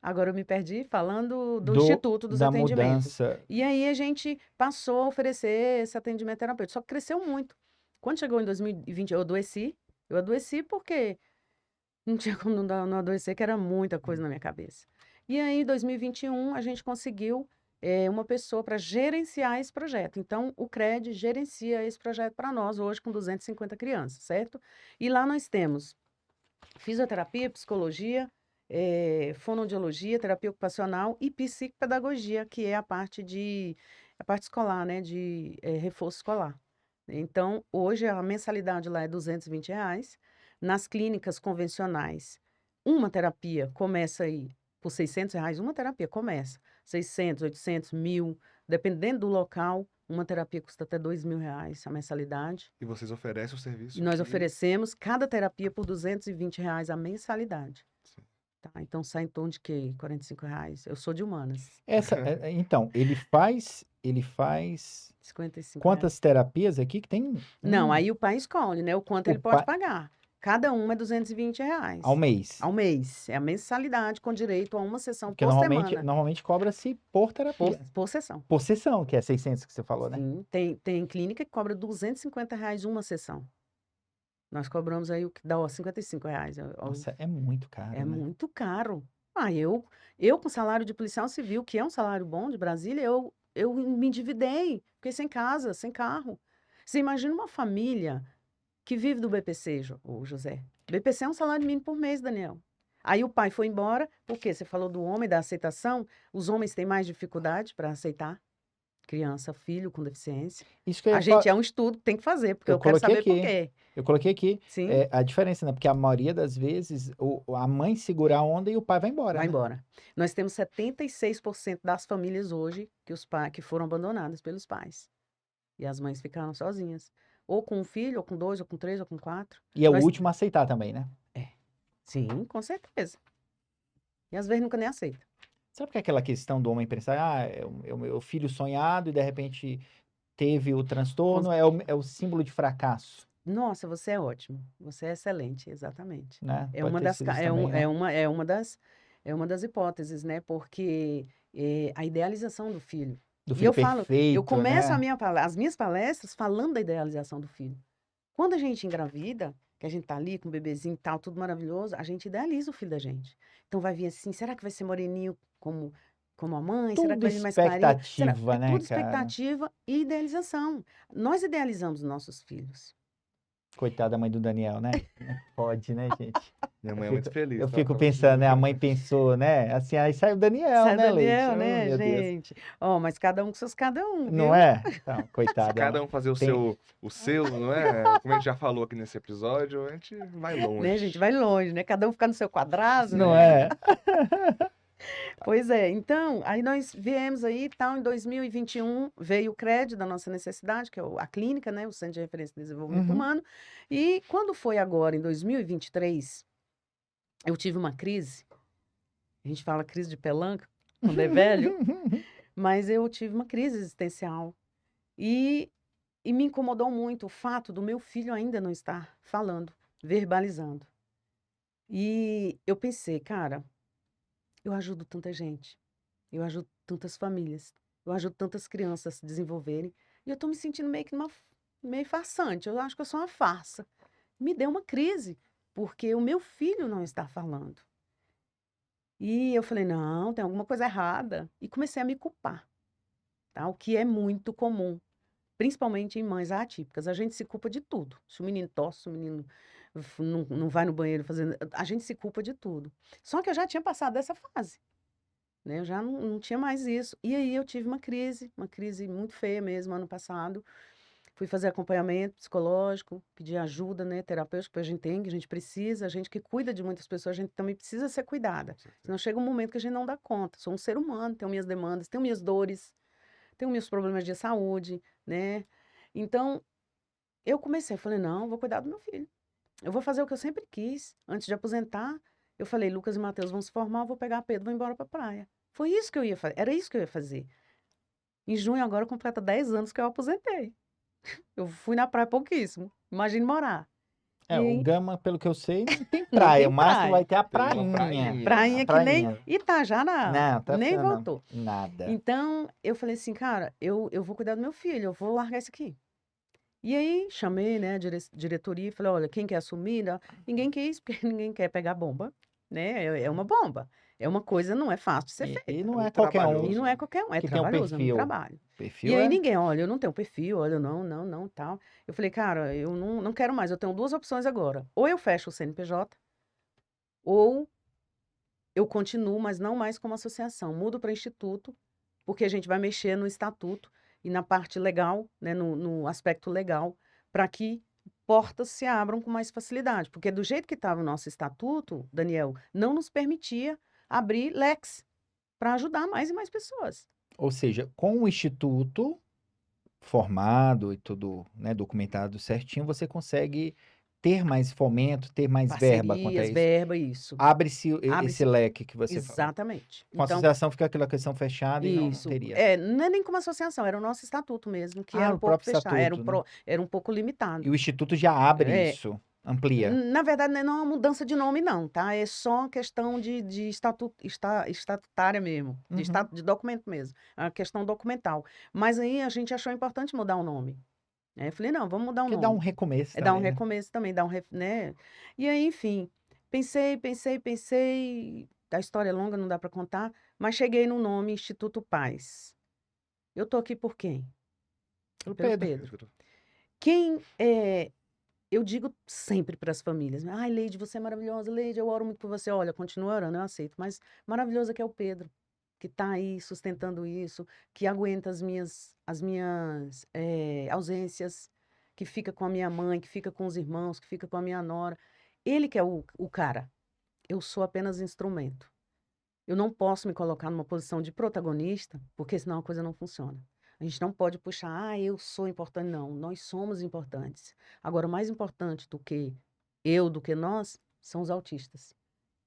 C: Agora eu me perdi falando do Instituto dos
B: Da
C: Atendimentos.
B: mudança.
C: E aí a gente passou a oferecer esse atendimento terapêutico. Só que cresceu muito. Quando chegou em 2020, eu adoeci. Eu adoeci porque não tinha como não adoecer, que era muita coisa na minha cabeça. E aí, em 2021, a gente conseguiu uma pessoa para gerenciar esse projeto. Então, o CRED gerencia esse projeto para nós, hoje com 250 crianças, certo? E lá nós temos fisioterapia, psicologia, fonoaudiologia, terapia ocupacional e psicopedagogia, que é a parte escolar, né, de reforço escolar. Então, hoje a mensalidade lá é R$ 220. Nas clínicas convencionais, uma terapia começa aí por R$ 600, uma terapia começa. 600, 800, 1.000, dependendo do local, uma terapia custa até R$ 2.000 a mensalidade.
A: E vocês oferecem o serviço
C: E nós
A: que...
C: oferecemos cada terapia por R$ 220 a mensalidade.
A: Sim.
C: Tá? Então sai em torno de quê? R$ 45. Eu sou de humanas.
B: Então, ele faz
C: 55 reais.
B: quantas terapias aqui que tem?
C: Não, aí o pai escolhe, né? O quanto
B: O
C: ele pode
B: pai,
C: pagar. Cada uma é R$ 220
B: ao mês.
C: ao mês. É a mensalidade com direito a uma sessão
B: Porque
C: por
B: normalmente,
C: semana.
B: normalmente cobra-se por terapia.
C: Por sessão.
B: Por sessão, que é 600 que você falou, né?
C: Sim, tem clínica que cobra R$ 250 uma sessão. Nós cobramos aí o que dá, ó, R$ 55.
B: Nossa, é muito caro,
C: É
B: né?
C: muito caro. Eu com salário de policial civil, que é um salário bom de Brasília, eu me endividei. Fiquei sem casa, sem carro. Você imagina uma família que vive do BPC, ô José. BPC é um salário mínimo por mês, Daniel. Aí o pai foi embora, porque você falou do homem, da aceitação. Os homens têm mais dificuldade para aceitar criança, filho com deficiência.
B: Isso que eu
C: A
B: ia
C: gente
B: fa-
C: é um estudo, tem que fazer, porque
B: Eu
C: eu quero
B: coloquei
C: saber por
B: aqui.
C: quê.
B: Eu coloquei aqui
C: Sim,
B: a diferença, né? Porque a maioria das vezes a mãe segura a onda e o pai vai embora,
C: vai
B: né?
C: embora. Nós temos 76% das famílias hoje que foram abandonadas pelos pais. E as mães ficaram sozinhas. Ou com um filho, ou com dois, ou com três, ou com quatro.
B: E é o
C: Nós-
B: último a aceitar também, né?
C: Sim, com certeza. E às vezes nunca nem aceita.
B: Sabe que é aquela questão do homem pensar, é o meu filho sonhado e de repente teve o transtorno, é o símbolo de fracasso,
C: Nossa, você é ótimo. Você é excelente, exatamente.
B: né?
C: É
B: Pode
C: uma
B: ter
C: das,
B: sido
C: ca-
B: isso
C: é, um-
B: também, né?
C: é uma das hipóteses, né? Porque a idealização do filho.
B: Do
C: E
B: filho
C: eu falo, eu
B: perfeito,
C: começo
B: né?
C: as minhas palestras falando da idealização do filho. Quando a gente engravida, que a gente tá ali com o bebezinho e tal, tudo maravilhoso, a gente idealiza o filho da gente. Então vai vir assim, será que vai ser moreninho como a mãe? Será que
B: Tudo
C: vai vir mais clarinho?
B: expectativa,
C: É
B: né,
C: tudo
B: cara?
C: expectativa e idealização. Nós idealizamos nossos filhos.
B: Coitada da mãe do Daniel, né? Como é que pode, né, gente?
A: Minha
B: Eu
A: mãe é
B: fico,
A: muito feliz,
B: eu
A: tá?
B: fico
A: Pra
B: pensando, né? A
A: continuar.
B: mãe pensou, né? Assim, aí sai o Daniel,
C: Sai
B: né, Leite?
C: Daniel,
B: Oh,
C: né,
B: meu Deus.
C: gente? Ó, mas cada um com seus cada um,
B: Não
C: viu?
B: é? Então,
A: Se
B: coitada.
A: cada um fazer
B: Tem-
A: o seu, não é? Como a gente já falou aqui nesse episódio, a gente vai
C: Né,
A: longe.
C: gente? Vai longe, né? Cada um ficar no seu quadrado,
B: Não
C: né?
B: é?
C: Pois é, então, aí nós viemos aí, tal, em 2021, veio o CRED da nossa necessidade, que é a clínica, né, o Centro de Referência de Desenvolvimento
B: Uhum.
C: Humano, e quando foi agora, em 2023, eu tive uma crise, a gente fala crise de pelanca, quando é velho, mas eu tive uma crise existencial, e me incomodou muito o fato do meu filho ainda não estar falando, verbalizando. E eu pensei, cara, eu ajudo tanta gente. Eu ajudo tantas famílias. Eu ajudo tantas crianças a se desenvolverem. E eu tô me sentindo meio que meio farsante. Eu acho que eu sou uma farsa. Me deu uma crise, porque o meu filho não está falando. E eu falei, não, tem alguma coisa errada. E comecei a me culpar, tá? O que é muito comum, principalmente em mães atípicas. A gente se culpa de tudo. Se o menino tosse, se o menino não vai no banheiro fazendo. A gente se culpa de tudo. Só que eu já tinha passado dessa fase. Né? Eu já não tinha mais isso. E aí eu tive uma crise muito feia mesmo, ano passado. Fui fazer acompanhamento psicológico, pedir ajuda, né, terapêutica, porque a gente tem, que a gente precisa, a gente que cuida de muitas pessoas, a gente também precisa ser cuidada. Senão chega um momento que a gente não dá conta. Sou um ser humano, tenho minhas demandas, tenho minhas dores, tenho meus problemas de saúde, né? Então, eu comecei, falei, não, vou cuidar do meu filho. Eu vou fazer o que eu sempre quis. Antes de aposentar, eu falei, Lucas e Matheus vão se formar, eu vou pegar Pedro, vou embora pra praia. Foi isso que eu ia fazer, era isso que eu ia fazer. Em junho agora completa 10 anos que eu aposentei. Eu fui na praia pouquíssimo. Imagine morar. E
B: O
C: aí,
B: Gama, pelo que eu sei, não tem
C: não
B: praia.
C: tem
B: O máximo vai
C: praia.
B: ter a
A: Tem uma
B: prainha.
A: prainha.
C: Prainha
B: A
C: que nem
B: prainha.
C: Itajá
B: Não, tá
C: nem
B: funcionando.
C: voltou.
B: Nada.
C: Então, eu falei assim, cara, eu vou cuidar do meu filho, eu vou largar isso aqui. E aí, chamei, né, a diretoria e falei, olha, quem quer assumir? Ninguém quis, porque ninguém quer pegar bomba, né? É uma bomba. É uma coisa, não é fácil de ser
B: E
C: feita.
B: não
A: É
B: é
A: muito
B: qualquer
A: trabalhoso.
C: E
B: um
C: não é qualquer um, é
B: que tem um
C: trabalhoso, é muito
B: perfil.
C: trabalho.
B: Perfil
C: E aí
B: é...
C: ninguém, olha, eu não tenho perfil, olha, não, tal. Eu falei, cara, eu não quero mais, eu tenho duas opções agora. Ou eu fecho o CNPJ, ou eu continuo, mas não mais como associação. Mudo para instituto, porque a gente vai mexer no estatuto e na parte legal, né, no aspecto legal, para que portas se abram com mais facilidade. Porque do jeito que estava o nosso estatuto, Daniel, não nos permitia abrir leques para ajudar mais e mais pessoas.
B: Ou seja, com o instituto formado e tudo, né, documentado certinho, você consegue ter mais fomento, ter mais verba quanto a
C: Parcerias,
B: isso.
C: verba, isso.
B: Abre-se esse
C: Abre-se-
B: leque que você falou.
C: Exatamente.
B: Com a
C: Então,
B: associação fica aquela questão fechada e não
C: isso.
B: teria.
C: Não é nem como associação, era o nosso estatuto mesmo, que
B: Ah,
C: era um
B: o
C: pouco
B: próprio
C: fechado,
B: estatuto, né?
C: era um pouco limitado.
B: E o instituto já abre
C: É,
B: isso. Amplia.
C: Na verdade, não é uma mudança de nome, não, tá? É só uma questão de estatutária mesmo,
B: Uhum.
C: de documento mesmo, é uma questão documental. Mas aí a gente achou importante mudar o nome. Aí eu falei, não, vamos mudar o
B: Que dá um
C: nome.
B: recomeço
C: É dar um
B: também, né?
C: recomeço também, né? E aí, enfim, pensei. A história é longa, não dá para contar, mas cheguei no nome Instituto Paz. Eu tô aqui por quem?
B: O
C: Pelo
B: Pedro.
C: Pedro. Quem é. Eu digo sempre para as famílias, ai, Leide, você é maravilhosa, Leide, eu oro muito por você. Olha, continua orando, eu aceito, mas maravilhoso é que é o Pedro, que está aí sustentando isso, que aguenta as minhas ausências, que fica com a minha mãe, que fica com os irmãos, que fica com a minha nora. Ele que é o cara. Eu sou apenas instrumento. Eu não posso me colocar numa posição de protagonista, porque senão a coisa não funciona. A gente não pode puxar, eu sou importante. Não, nós somos importantes. Agora, o mais importante do que eu, do que nós, são os autistas.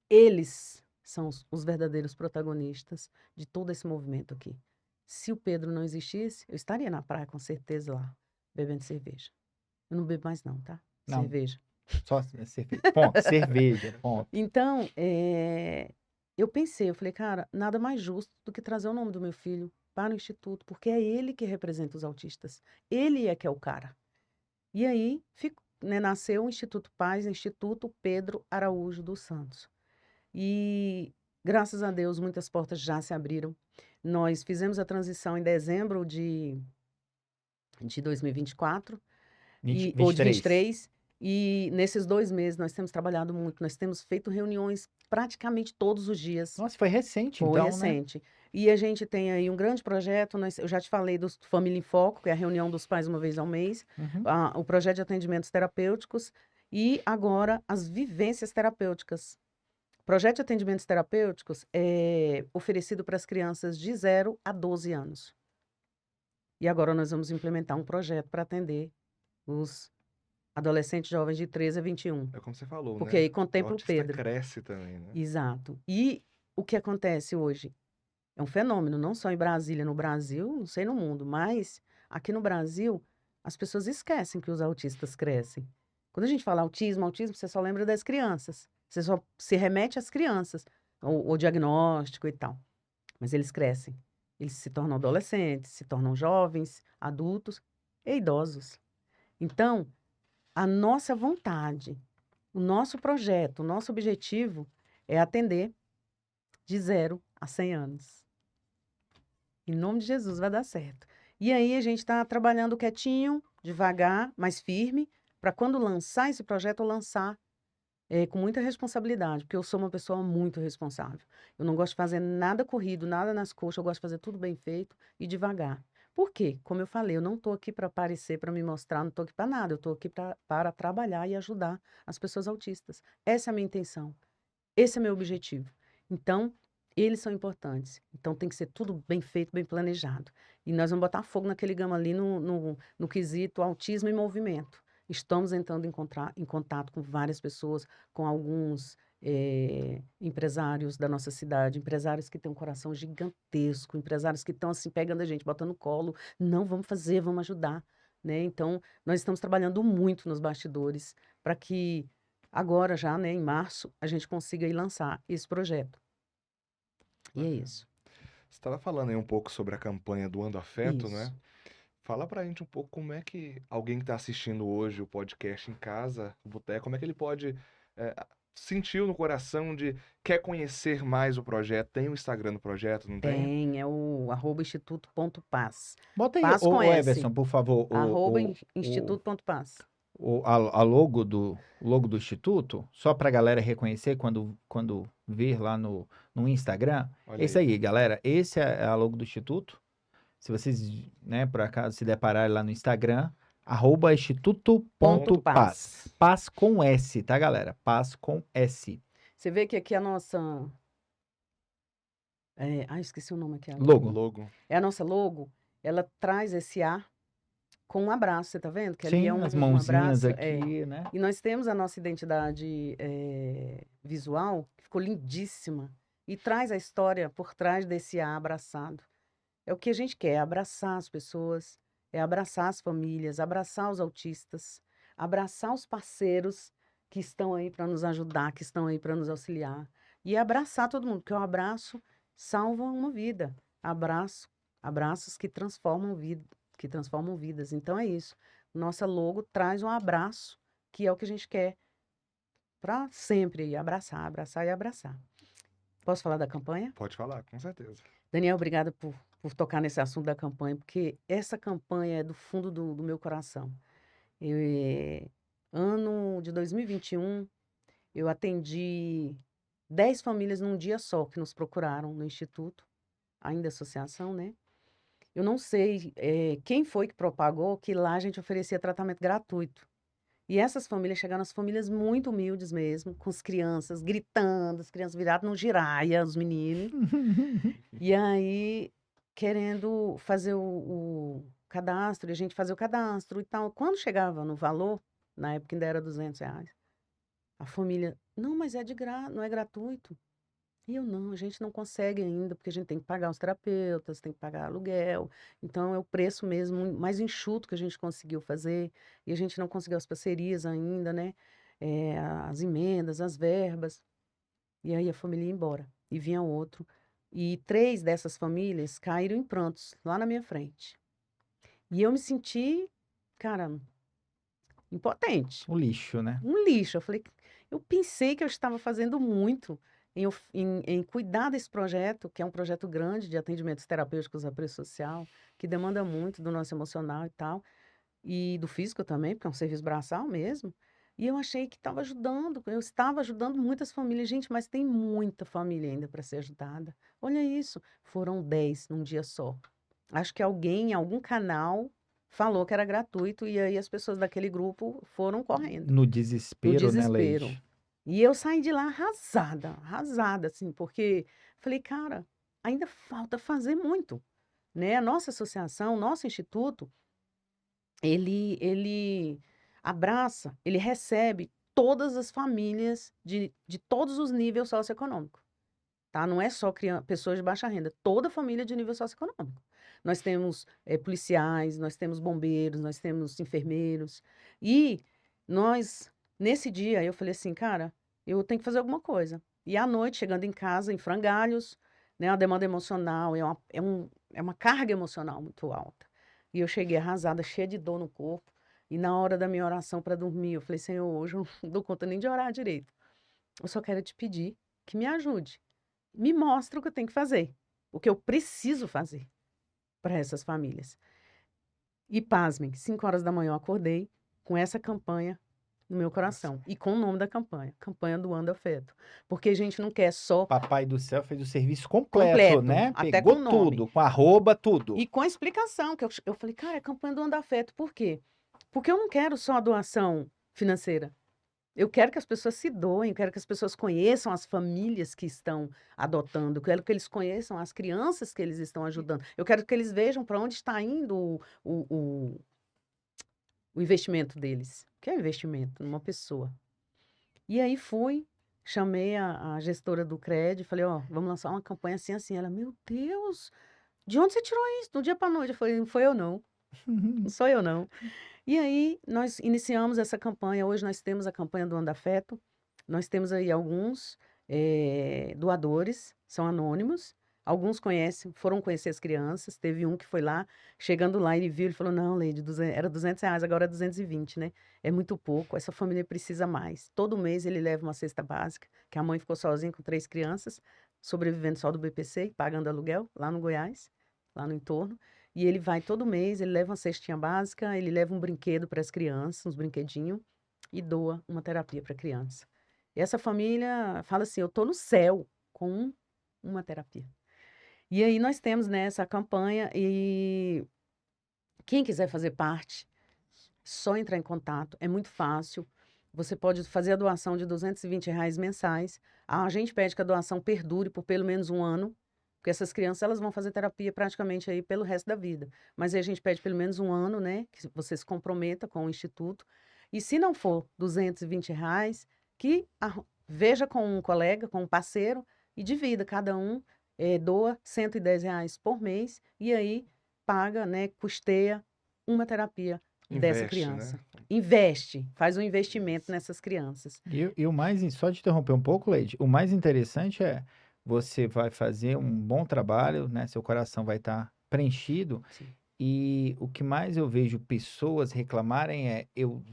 C: Eles são os verdadeiros protagonistas de todo esse movimento aqui. Se o Pedro não existisse, eu estaria na praia, com certeza, lá, bebendo cerveja. Eu não bebo mais, não, tá?
B: Não,
C: Cerveja.
B: só cerveja. Ponto. Cerveja, ponto.
C: Então, eu pensei, eu falei, cara, nada mais justo do que trazer o nome do meu filho para o instituto, porque é ele que representa os autistas. Ele é que é o cara. E aí, né, nasceu o Instituto Paz, Instituto Pedro Araújo dos Santos. E, graças a Deus, muitas portas já se abriram. Nós fizemos a transição em dezembro de 2024 ou de
B: 23.
C: 23. E nesses 2 meses nós temos trabalhado muito, nós temos feito reuniões praticamente todos os dias.
B: Nossa, foi recente,
C: Foi
B: então, né?
C: recente. E a gente tem aí um grande projeto, eu já te falei do Família em Foco, que é a reunião dos pais uma vez ao mês,
B: Uhum.
C: o projeto de atendimentos terapêuticos e agora as vivências terapêuticas. O projeto de atendimentos terapêuticos é oferecido para as crianças de 0 a 12 anos. E agora nós vamos implementar um projeto para atender os adolescentes jovens de 13 a 21.
A: É como você falou,
C: Porque
A: né?
C: aí
A: O
C: contempla o
A: autista
C: Pedro.
A: cresce também, né?
C: Exato. E o que acontece hoje? É um fenômeno, não só em Brasília, no Brasil, não sei no mundo, mas aqui no Brasil, as pessoas esquecem que os autistas crescem. Quando a gente fala autismo, você só lembra das crianças. Você só se remete às crianças, o diagnóstico e tal. Mas eles crescem. Eles se tornam adolescentes, se tornam jovens, adultos e idosos. Então, a nossa vontade, o nosso projeto, o nosso objetivo é atender de 0 a 100 anos. Em nome de Jesus vai dar certo. E aí a gente está trabalhando quietinho, devagar, mais firme, para quando lançar esse projeto, eu lançar com muita responsabilidade, porque eu sou uma pessoa muito responsável. Eu não gosto de fazer nada corrido, nada nas coxas, eu gosto de fazer tudo bem feito e devagar. Por quê? Como eu falei, eu não estou aqui para aparecer, para me mostrar, não estou aqui para nada, eu estou aqui para trabalhar e ajudar as pessoas autistas. Essa é a minha intenção, esse é o meu objetivo. Então, eles são importantes. Então, tem que ser tudo bem feito, bem planejado. E nós vamos botar fogo naquele gama ali no quesito autismo e movimento. Estamos entrando em contato com várias pessoas, com alguns empresários da nossa cidade, empresários que têm um coração gigantesco, empresários que estão assim pegando a gente, botando no colo. Não, vamos fazer, vamos ajudar. Né? Então, nós estamos trabalhando muito nos bastidores para que agora já, né, em março, a gente consiga ir lançar esse projeto. E é
A: Bacana.
C: isso.
A: Você estava falando aí um pouco sobre a campanha do Ando Afeto, né?
C: Isso.
A: Fala pra gente um pouco como é que alguém que está assistindo hoje o podcast em casa, o Boteco, como é que ele pode sentir no coração de quer conhecer mais o projeto? Tem o Instagram do projeto, não tem?
C: Tem, é o @instituto.paz.
B: Bota aí,
C: Paz com
B: ô
C: S.
B: Everson, por favor,
C: @instituto.paz.
B: a logo do Instituto, só para a galera reconhecer quando vir lá no Instagram.
A: Olha
B: Esse
A: aí.
B: aí, galera. Esse é a logo do Instituto. Se vocês, né, por acaso se depararem lá no Instagram, @instituto.paz.
C: Paz.
B: Paz com S, tá, galera? Paz com S.
C: Você vê que aqui a nossa. Esqueci o nome aqui agora.
B: Logo.
A: Logo.
C: É a nossa logo. Ela traz esse A com um abraço, você tá vendo? Que ali
B: Sim,
C: é
B: as
C: um
B: mãozinhas
C: abraço.
B: aqui, né?
C: E nós temos a nossa identidade visual, que ficou lindíssima, e traz a história por trás desse A abraçado. É o que a gente quer, é abraçar as pessoas, é abraçar as famílias, abraçar os autistas, abraçar os parceiros, que estão aí para nos ajudar, que estão aí para nos auxiliar. E abraçar todo mundo, porque o abraço salva uma vida. Abraços que transformam vidas. Então é isso. Nossa logo traz um abraço, que é o que a gente quer para sempre, e abraçar, abraçar e abraçar. Posso falar da campanha?
A: Pode falar, com certeza.
C: Daniel, obrigada por tocar nesse assunto da campanha, porque essa campanha é do fundo do meu coração. Ano de 2021, eu atendi 10 famílias num dia só que nos procuraram no Instituto, ainda associação, né? Eu não sei quem foi que propagou que lá a gente oferecia tratamento gratuito. E essas famílias chegaram as famílias muito humildes mesmo, com as crianças gritando, as crianças viradas no giraia, os meninos. E aí, querendo fazer o cadastro, e a gente fazia o cadastro e tal. Quando chegava no valor, na época ainda era R$ 200, a família, não, mas não é gratuito. E eu, não, a gente não consegue ainda, porque a gente tem que pagar os terapeutas, tem que pagar aluguel. Então, é o preço mesmo mais enxuto que a gente conseguiu fazer. E a gente não conseguiu as parcerias ainda, né? As emendas, as verbas. E aí a família ia embora. E vinha outro. E 3 dessas famílias caíram em prantos, lá na minha frente. E eu me senti, cara, impotente.
B: O lixo, né?
C: Um lixo. Eu pensei que eu estava fazendo muito em cuidar desse projeto, que é um projeto grande de atendimentos terapêuticos a preço social, que demanda muito do nosso emocional e tal, e do físico também, porque é um serviço braçal mesmo. E eu achei que eu estava ajudando muitas famílias. Gente, mas tem muita família ainda para ser ajudada. Olha isso, foram 10 num dia só. Acho que alguém em algum canal falou que era gratuito, e aí as pessoas daquele grupo foram correndo.
B: No
C: No
B: desespero, né,
C: desespero.
B: Leide?
C: E eu saí de lá arrasada, assim, porque falei, cara, ainda falta fazer muito, né? A nossa associação, o nosso instituto, ele abraça, ele recebe todas as famílias de todos os níveis socioeconômicos, tá? Não é só pessoas de baixa renda, toda família de nível socioeconômico. Nós temos policiais, nós temos bombeiros, nós temos enfermeiros. E nós, nesse dia, eu falei assim, cara, eu tenho que fazer alguma coisa. E à noite, chegando em casa, em frangalhos, né, a demanda emocional, é uma carga emocional muito alta. E eu cheguei arrasada, cheia de dor no corpo. E na hora da minha oração para dormir, eu falei, Senhor, hoje eu não dou conta nem de orar direito. Eu só quero te pedir que me ajude. Me mostra o que eu tenho que fazer, o que eu preciso fazer para essas famílias. E pasmem, 5 horas da manhã eu acordei com essa campanha no meu coração. E com o nome da campanha do Anda Afeto. Porque a gente não quer só
B: Papai do céu fez o serviço completo,
C: completo,
B: né?
C: até
B: Pegou
C: com nome.
B: tudo, com arroba, tudo.
C: E com a explicação, que eu falei, cara, é a campanha do Anda Afeto. Por quê? Porque eu não quero só a doação financeira. Eu quero que as pessoas se doem, eu quero que as pessoas conheçam as famílias que estão adotando, eu quero que eles conheçam as crianças que eles estão ajudando, eu quero que eles vejam para onde está indo o investimento deles. Que é investimento numa pessoa. E aí chamei a gestora do CRED, falei, ó, vamos lançar uma campanha assim, assim. Ela, meu Deus, de onde você tirou isso? Do dia para noite. Eu falei, não foi eu não, não sou eu não. E aí, nós iniciamos essa campanha. Hoje nós temos a campanha do Anda Afeto. Nós temos aí alguns doadores, são anônimos. Alguns foram conhecer as crianças. Teve um que foi lá, chegando lá, ele viu, ele falou, não, Leide, era R$ 200, agora é 220, né? É muito pouco, essa família precisa mais. Todo mês ele leva uma cesta básica, que a mãe ficou sozinha com 3 crianças, sobrevivendo só do BPC, pagando aluguel, lá no Goiás, lá no entorno. E ele vai todo mês, ele leva uma cestinha básica, ele leva um brinquedo para as crianças, uns brinquedinhos, e doa uma terapia para a criança. E essa família fala assim: eu estou no céu com uma terapia. E aí nós temos, né, essa campanha, e quem quiser fazer parte, só entrar em contato, é muito fácil. Você pode fazer a doação de R$ 220 mensais. A gente pede que a doação perdure por pelo menos um ano, porque essas crianças elas vão fazer terapia praticamente aí pelo resto da vida. Mas aí a gente pede pelo menos um ano, né? Que você se comprometa com o Instituto. E se não for R$ 220, que veja com um colega, com um parceiro, e divida. Cada um doa R$ 110 por mês, e aí paga, né? Custeia uma terapia dessa
A: Investe,
C: criança.
A: né?
C: investe, faz um investimento nessas crianças.
B: E o mais, só te interromper um pouco, Leide, o mais interessante é você vai fazer um bom trabalho, né? Seu coração vai estar preenchido.
C: Sim.
B: E o que mais eu vejo pessoas reclamarem é, eu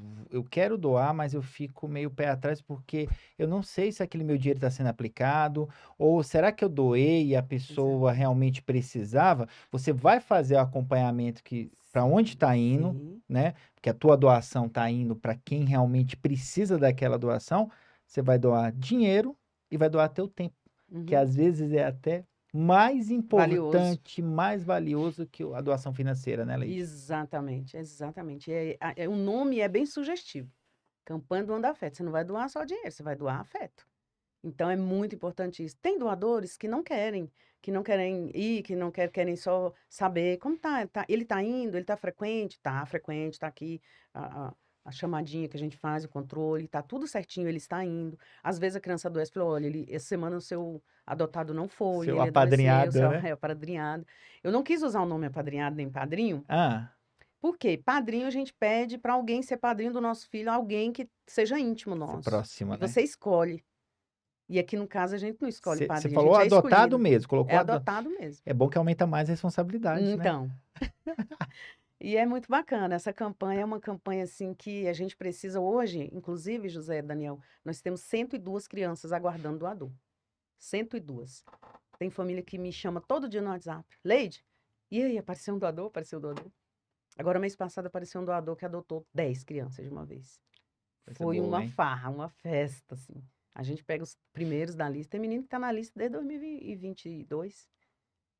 B: quero doar, mas eu fico meio pé atrás porque eu não sei se aquele meu dinheiro está sendo aplicado, ou será que eu doei e a pessoa realmente precisava? Você vai fazer o acompanhamento para onde está indo,
C: Sim.
B: né? Porque a tua doação está indo para quem realmente precisa daquela doação. Você vai doar dinheiro e vai doar teu tempo, que
C: Uhum.
B: às vezes é até mais
C: Valioso.
B: importante, mais valioso que a doação financeira, né, Leide?
C: Exatamente, exatamente. O nome é bem sugestivo. Campanha do Ano do Afeto. Você não vai doar só dinheiro, você vai doar afeto. Então é muito importante isso. Tem doadores que não querem ir, que não querem só saber como tá. Ele tá indo, ele tá frequente, tá aqui a chamadinha que a gente faz, o controle, tá tudo certinho, ele está indo. Às vezes a criança adoece e fala, olha, essa semana o seu adotado não foi,
B: Seu
C: ele adoeceu,
B: apadrinhado,
C: seu
B: né?
C: apadrinhado. Eu não quis usar o nome apadrinhado nem padrinho,
B: Ah,
C: porque padrinho a gente pede para alguém ser padrinho do nosso filho, alguém que seja íntimo
B: ser
C: nosso.
B: próxima,
C: E
B: né?
C: você escolhe. E aqui no caso a gente não escolhe
B: Você
C: padrinho, a
B: falou
C: gente é
B: adotado
C: escolhido.
B: mesmo, colocou
C: É adotado mesmo.
B: É bom que aumenta mais a responsabilidade, né?
C: Então. E é muito bacana. Essa campanha é uma campanha assim que a gente precisa hoje, inclusive, José e Daniel, nós temos 102 crianças aguardando doador. 102. Tem família que me chama todo dia no WhatsApp. Leide, e aí, apareceu um doador? Apareceu um doador? Agora, mês passado, apareceu um doador que adotou 10 crianças de uma vez.
B: Coisa
C: Foi
B: boa,
C: uma
B: hein?
C: farra, uma festa, assim. A gente pega os primeiros da lista. Tem menino que tá na lista desde 2022.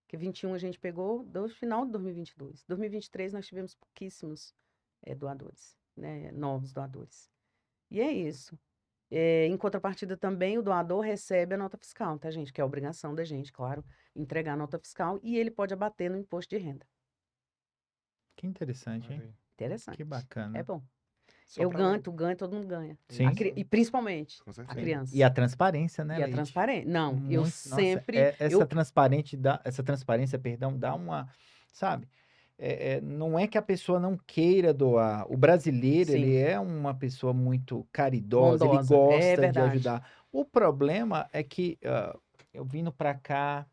C: Que 21 a gente pegou do final de 2022. 2023 nós tivemos pouquíssimos doadores, né? Novos doadores. E é isso. Em contrapartida também, o doador recebe a nota fiscal, tá, gente? Que é a obrigação da gente, claro, entregar a nota fiscal e ele pode abater no imposto de renda.
B: Que interessante, hein?
A: Olha aí.
C: Interessante.
B: Que bacana.
C: É bom.
A: Só
C: Eu
A: pra-
C: ganho, tu ganha, todo mundo ganha.
B: Sim.
C: E principalmente
A: Com
C: a
A: certeza.
C: criança.
B: E a transparência, né,
C: E a
B: Leide?
C: transparência. Não, eu
B: Muito- nossa,
C: sempre.
B: essa transparência, perdão, dá uma, sabe? Não é que a pessoa não queira doar. O brasileiro,
C: Sim.
B: ele é uma pessoa muito caridosa, ele
C: Bondosa. É
B: gosta de
C: verdade.
B: ajudar. O problema é que eu vindo pra cá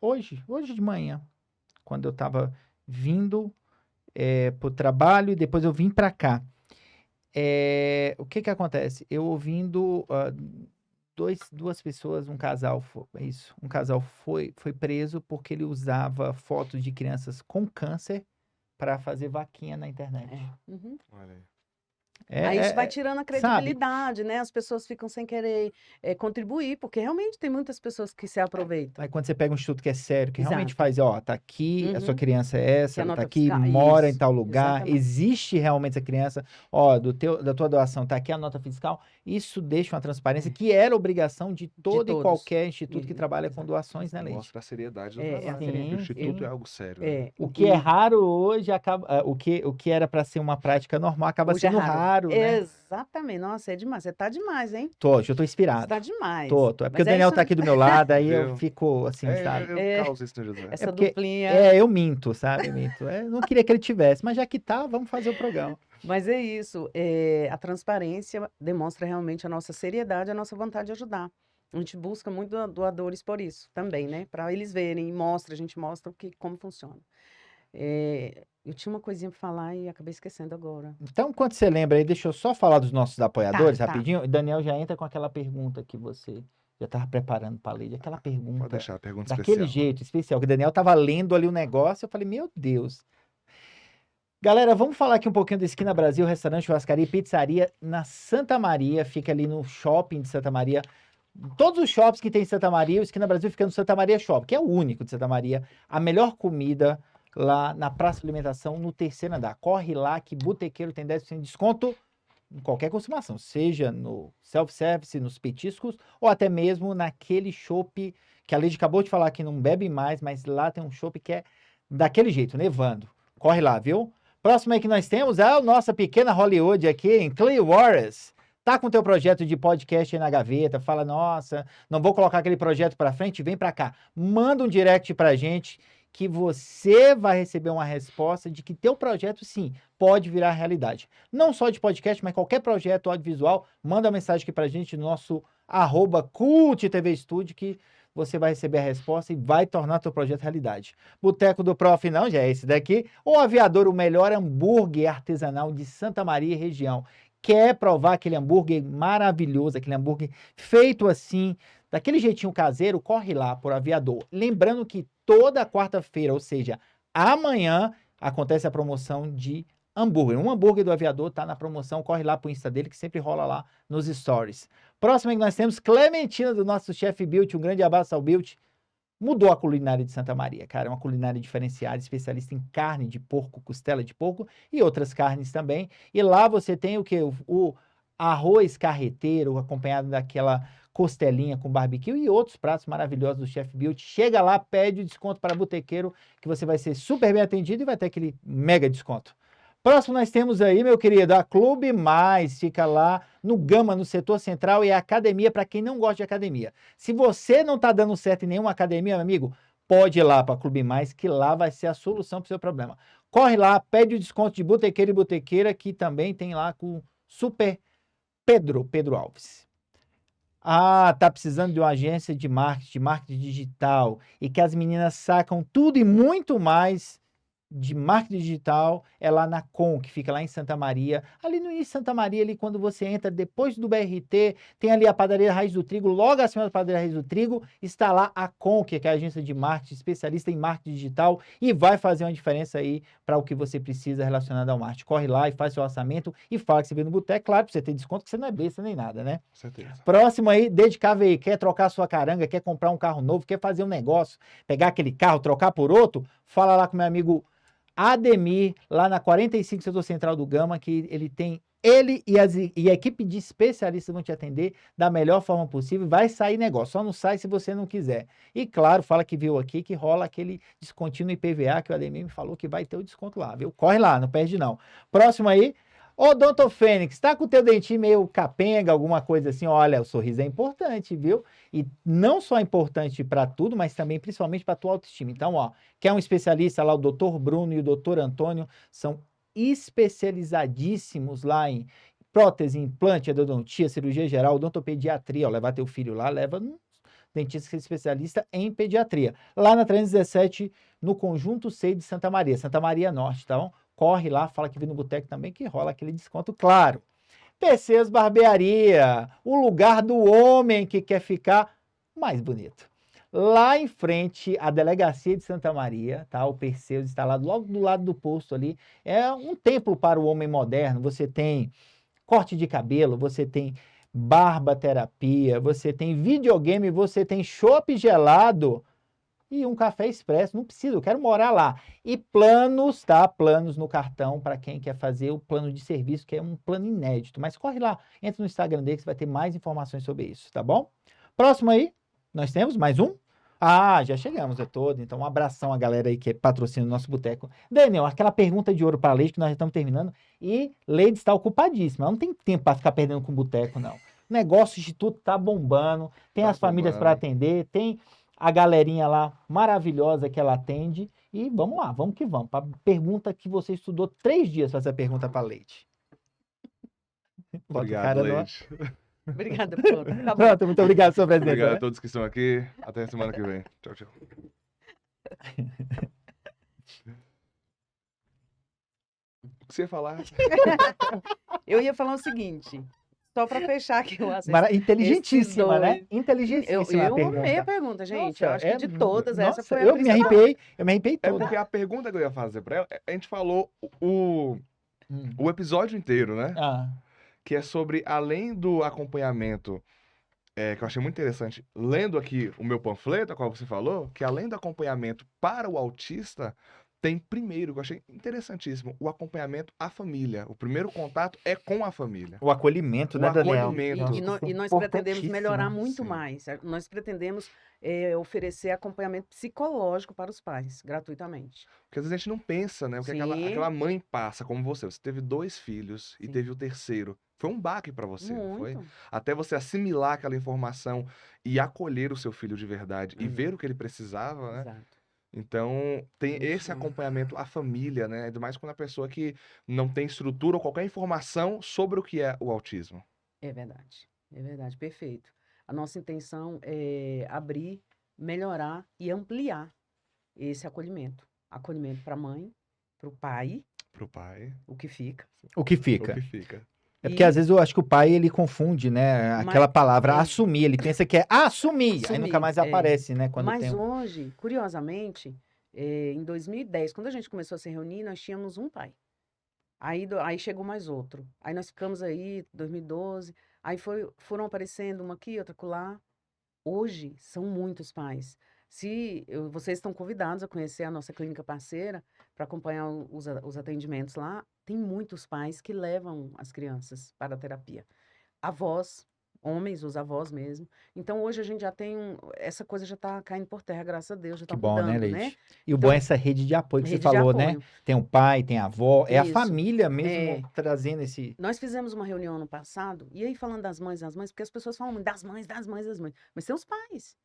B: hoje de manhã, quando eu tava vindo pro trabalho e depois eu vim pra cá. O que acontece? Eu ouvindo duas pessoas, um casal, um casal foi preso porque ele usava fotos de crianças com câncer para fazer vaquinha na internet.
C: Uhum.
A: Olha aí.
C: Aí isso vai tirando a
B: sabe?
C: credibilidade, né? As pessoas ficam sem querer contribuir, porque realmente tem muitas pessoas que se aproveitam.
B: Aí quando você pega um instituto que é sério, que realmente
C: Exato.
B: faz, ó, tá aqui, a sua
C: Uhum.
B: criança é essa,
C: Que a
B: ela tá
C: nota
B: aqui,
C: fiscal-
B: mora em
C: isso,
B: tal lugar,
C: exatamente.
B: existe realmente essa criança, ó, da tua doação, tá aqui a nota fiscal, isso deixa uma transparência que era obrigação de todo e
C: todos.
B: qualquer instituto que
C: Isso,
B: trabalha com
C: exato.
B: doações, né, Leite?
A: Mostra a seriedade do
C: É,
A: trabalho.
C: a seriedade.
A: Porque o instituto
B: Sim.
A: é algo sério, né?
B: O que é raro hoje, o que era para ser uma prática normal, acaba
C: Hoje é
B: sendo raro, né?
C: Exatamente. Nossa, é demais. Você tá demais, hein?
B: Hoje eu tô
C: Você
B: inspirado.
C: tá demais.
B: Tô. É porque
C: Mas
B: o Daniel
C: isso,
B: tá aqui do meu lado, aí eu
A: Viu?
B: fico assim, sabe?
A: Eu causo isso no José.
C: essa
B: porque
C: duplinha.
B: eu minto, sabe? Eu minto. Não queria que ele tivesse, mas já que tá, vamos fazer o programa.
C: Mas é isso. A transparência demonstra realmente a nossa seriedade, a nossa vontade de ajudar. A gente busca muito doadores por isso também, né? Para eles verem e a gente mostra como funciona. Eu tinha uma coisinha para falar e acabei esquecendo agora.
B: Então, quando você lembra aí, deixa eu só falar dos nossos apoiadores
C: Tá.
B: rapidinho. O Daniel já entra com aquela pergunta que você já estava preparando para ler. Aquela pergunta.
A: Pode deixar a pergunta
B: Daquele
A: especial.
B: jeito especial, que o Daniel tava lendo ali o negócio, eu falei, meu Deus. Galera, vamos falar aqui um pouquinho do Esquina Brasil, restaurante, churrascaria e pizzaria na Santa Maria, fica ali no shopping de Santa Maria. Todos os shops que tem em Santa Maria, o Esquina Brasil fica no Santa Maria Shopping, que é o único de Santa Maria. A melhor comida lá na Praça de Alimentação, no 3º andar. Corre lá que Botequeiro tem 10% de desconto em qualquer consumação, seja no self-service, nos petiscos, ou até mesmo naquele chopp que a Leide acabou de falar que não bebe mais, mas lá tem um chopp que é daquele jeito, nevando. Corre lá, viu? Próximo aí que nós temos é a nossa pequena Hollywood aqui em Clearwater. Tá com o teu projeto de podcast aí na gaveta, fala, nossa, não vou colocar aquele projeto pra frente, vem pra cá. Manda um direct pra gente que você vai receber uma resposta de que teu projeto, sim, pode virar realidade. Não só de podcast, mas qualquer projeto audiovisual, manda uma mensagem aqui pra gente no nosso @CultTVStudio que você vai receber a resposta e vai tornar teu projeto realidade. Boteco do Prof não, já é esse daqui. O Aviador, o melhor hambúrguer artesanal de Santa Maria e região. Quer provar aquele hambúrguer maravilhoso, aquele hambúrguer feito assim, daquele jeitinho caseiro, corre lá por Aviador. Lembrando que toda quarta-feira, ou seja, amanhã, acontece a promoção de hambúrguer. Um hambúrguer do Aviador tá na promoção, corre lá pro Insta dele que sempre rola lá nos stories. Próximo que nós temos Clementina do nosso chefe Bilt, um grande abraço ao Bilt. Mudou a culinária de Santa Maria, cara, é uma culinária diferenciada, especialista em carne de porco, costela de porco e outras carnes também. E lá você tem o quê? O arroz carreteiro, acompanhado daquela costelinha com barbecue e outros pratos maravilhosos do Chef Bilt. Chega lá, pede o desconto para botequeiro, que você vai ser super bem atendido e vai ter aquele mega desconto. Próximo nós temos aí, meu querido, a Clube Mais, fica lá no Gama, no setor central, e é academia para quem não gosta de academia. Se você não está dando certo em nenhuma academia, meu amigo, pode ir lá para a Clube Mais, que lá vai ser a solução para o seu problema. Corre lá, pede o desconto de botequeiro e botequeira, que também tem lá com Super Pedro Alves. Ah, tá precisando de uma agência de marketing digital, e que as meninas sacam tudo e muito mais de marketing digital, é lá na Com, que fica lá em Santa Maria. Ali no início de Santa Maria, ali quando você entra, depois do BRT, tem ali a Padaria Raiz do Trigo, logo acima da Padaria Raiz do Trigo, está lá a Com, que é a agência de marketing, especialista em marketing digital, e vai fazer uma diferença aí para o que você precisa relacionado ao marketing. Corre lá e faz seu orçamento e fala que você veio no boteco, claro, para você ter desconto, que você não é besta nem nada, né?
A: Com certeza.
B: Próximo aí, Dedicável aí, quer trocar sua caranga, quer comprar um carro novo, quer fazer um negócio, pegar aquele carro, trocar por outro, fala lá com meu amigo Ademir, lá na 45 Setor Central do Gama, que ele e a equipe de especialistas vão te atender da melhor forma possível, vai sair negócio, só não sai se você não quiser. E claro, fala que viu aqui, que rola aquele descontinho no IPVA, que o Ademir me falou que vai ter o desconto lá, viu? Corre lá, não perde não. Próximo aí, Odonto Fênix, tá com o teu dentinho meio capenga, alguma coisa assim, olha, o sorriso é importante, viu? E não só importante para tudo, mas também principalmente para tua autoestima. Então, ó, quer um especialista lá, o Dr. Bruno e o Dr. Antônio são especializadíssimos lá em prótese, implante, endodontia, cirurgia geral, odontopediatria, ó, levar teu filho lá, leva um dentista que é especialista em pediatria. Lá na 317, no Conjunto C de Santa Maria Norte, tá bom? Corre lá, fala que vem no boteco também, que rola aquele desconto, claro. Perseus Barbearia, o lugar do homem que quer ficar mais bonito. Lá em frente, a delegacia de Santa Maria, tá? O Perseus está lá logo do lado do posto ali. É um templo para o homem moderno. Você tem corte de cabelo, você tem barbaterapia, você tem videogame, você tem chopp gelado e um café expresso. Não precisa, eu quero morar lá. E planos, tá? Planos no cartão para quem quer fazer o plano de serviço, que é um plano inédito. Mas corre lá, entra no Instagram dele que você vai ter mais informações sobre isso, tá bom? Próximo aí, nós temos mais um. Ah, já chegamos a todo. Então, um abração a galera aí que patrocina o nosso boteco. Daniel, aquela pergunta de ouro para a Leide que nós já estamos terminando. E Leide está ocupadíssima. Ela não tem tempo para ficar perdendo com o boteco, não. O negócio de tudo tá bombando. Tem as famílias para atender, tem a galerinha lá maravilhosa que ela atende. E vamos lá, vamos que vamos. Para pergunta que você estudou 3 dias para essa pergunta para Leide.
A: Obrigado, Leide.
C: Obrigada, pronto. Tá bom.
B: Pronto, muito obrigado, sua presença.
A: Obrigado
B: né?
A: a todos que estão aqui. Até a semana que vem. Tchau, tchau. O que você ia falar?
C: Eu ia falar o seguinte, só para fechar aqui o assunto.
B: Inteligentíssima,
C: Esses
B: né?
C: dois.
B: Inteligentíssima a
C: Eu
B: pergunta.
C: amei a pergunta, gente.
B: Nossa,
C: eu acho que de todas,
B: nossa,
C: essa foi a
B: eu me
C: principal.
B: arrepiei
A: É
B: toda.
A: porque a pergunta que eu ia fazer pra ela, a gente falou o episódio inteiro, né?
B: Ah,
A: Que é sobre, além do acompanhamento, que eu achei muito interessante, lendo aqui o meu panfleto, a qual você falou, que além do acompanhamento para o autista, tem primeiro, que eu achei interessantíssimo, o acompanhamento à família. O primeiro contato é com a família.
B: o acolhimento,
A: O
B: né, Daniel?
A: acolhimento.
C: E nós
B: Isso é
C: pretendemos melhorar
B: importantíssimo.
C: muito
A: Sim.
C: mais. Nós pretendemos oferecer acompanhamento psicológico para os pais, gratuitamente.
A: Porque às vezes a gente não pensa, né? O que
C: Sim.
A: aquela mãe passa, como você. Você teve 2 filhos e
C: Sim.
A: teve o terceiro. Foi um baque pra você, não foi?
C: Muito.
A: Até você assimilar aquela informação e acolher o seu filho de verdade e ver o que ele precisava, né?
C: Exato.
A: Então, tem esse
C: Isso.
A: acompanhamento à família, né? Ainda mais quando a pessoa que não tem estrutura ou qualquer informação sobre o que é o autismo.
C: É verdade, perfeito. A nossa intenção é abrir, melhorar e ampliar esse acolhimento. Acolhimento para a mãe, para o pai,
A: Pro pai,
C: o que fica,
B: O que
A: o que
B: fica?
A: fica.
B: É porque às
C: e
B: vezes eu acho que o pai ele confunde, né,
C: mas,
B: aquela palavra
C: é,
B: assumir, ele pensa que é assumir, aí nunca
C: assumir.
B: mais aparece, né, quando tem
C: Mas
B: um...
C: hoje, curiosamente, em 2010, quando a gente começou a se reunir, nós tínhamos um pai. Aí chegou mais outro. Aí nós ficamos aí, 2012. Aí foram aparecendo uma aqui, outra acolá. Hoje são muitos pais. Vocês estão convidados a conhecer a nossa clínica parceira para acompanhar os atendimentos lá. Tem muitos pais que levam as crianças para a terapia. Avós, homens, os avós mesmo. Então hoje a gente já tem essa coisa já está caindo por terra, graças a Deus, já
B: Que
C: está
B: bom, né,
C: mudando, né?
B: Leite? E o bom é
C: Então,
B: essa rede de apoio que você
C: rede de
B: falou, né?
C: apoio.
B: Tem o pai, tem a avó, é a
C: Isso.
B: família mesmo
C: É,
B: trazendo esse...
C: nós fizemos uma reunião no passado, e aí falando das mães, porque as pessoas falam muito das mães, das mães, das mães. Mas tem os pais.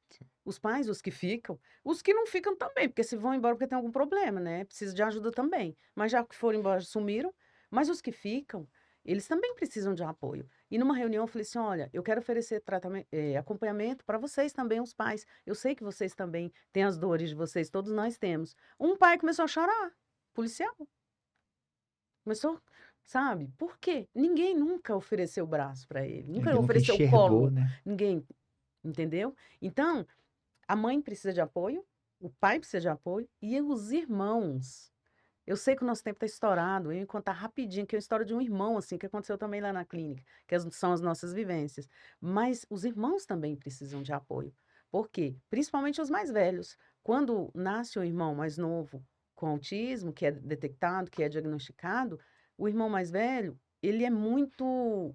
C: Os pais, os que ficam, os que não ficam também, porque se vão embora porque tem algum problema, né? Precisa de ajuda também. Mas já que foram embora, sumiram. Mas os que ficam, eles também precisam de apoio. E numa reunião eu falei assim: olha, eu quero oferecer acompanhamento para vocês também, os pais. Eu sei que vocês também têm as dores de vocês, todos nós temos. Um pai começou a chorar, policial. Começou, sabe? Por quê? Ninguém nunca ofereceu o braço para ele, nunca
B: Ele nunca
C: ofereceu o
B: enxergou,
C: colo.
B: né?
C: Ninguém, entendeu? Então, a mãe precisa de apoio, o pai precisa de apoio e os irmãos. Eu sei que o nosso tempo está estourado, eu ia contar rapidinho, que é a história de um irmão, assim, que aconteceu também lá na clínica, são as nossas vivências. Mas os irmãos também precisam de apoio. Por quê? Principalmente os mais velhos. Quando nasce um irmão mais novo com autismo, que é detectado, que é diagnosticado, o irmão mais velho, ele é muito,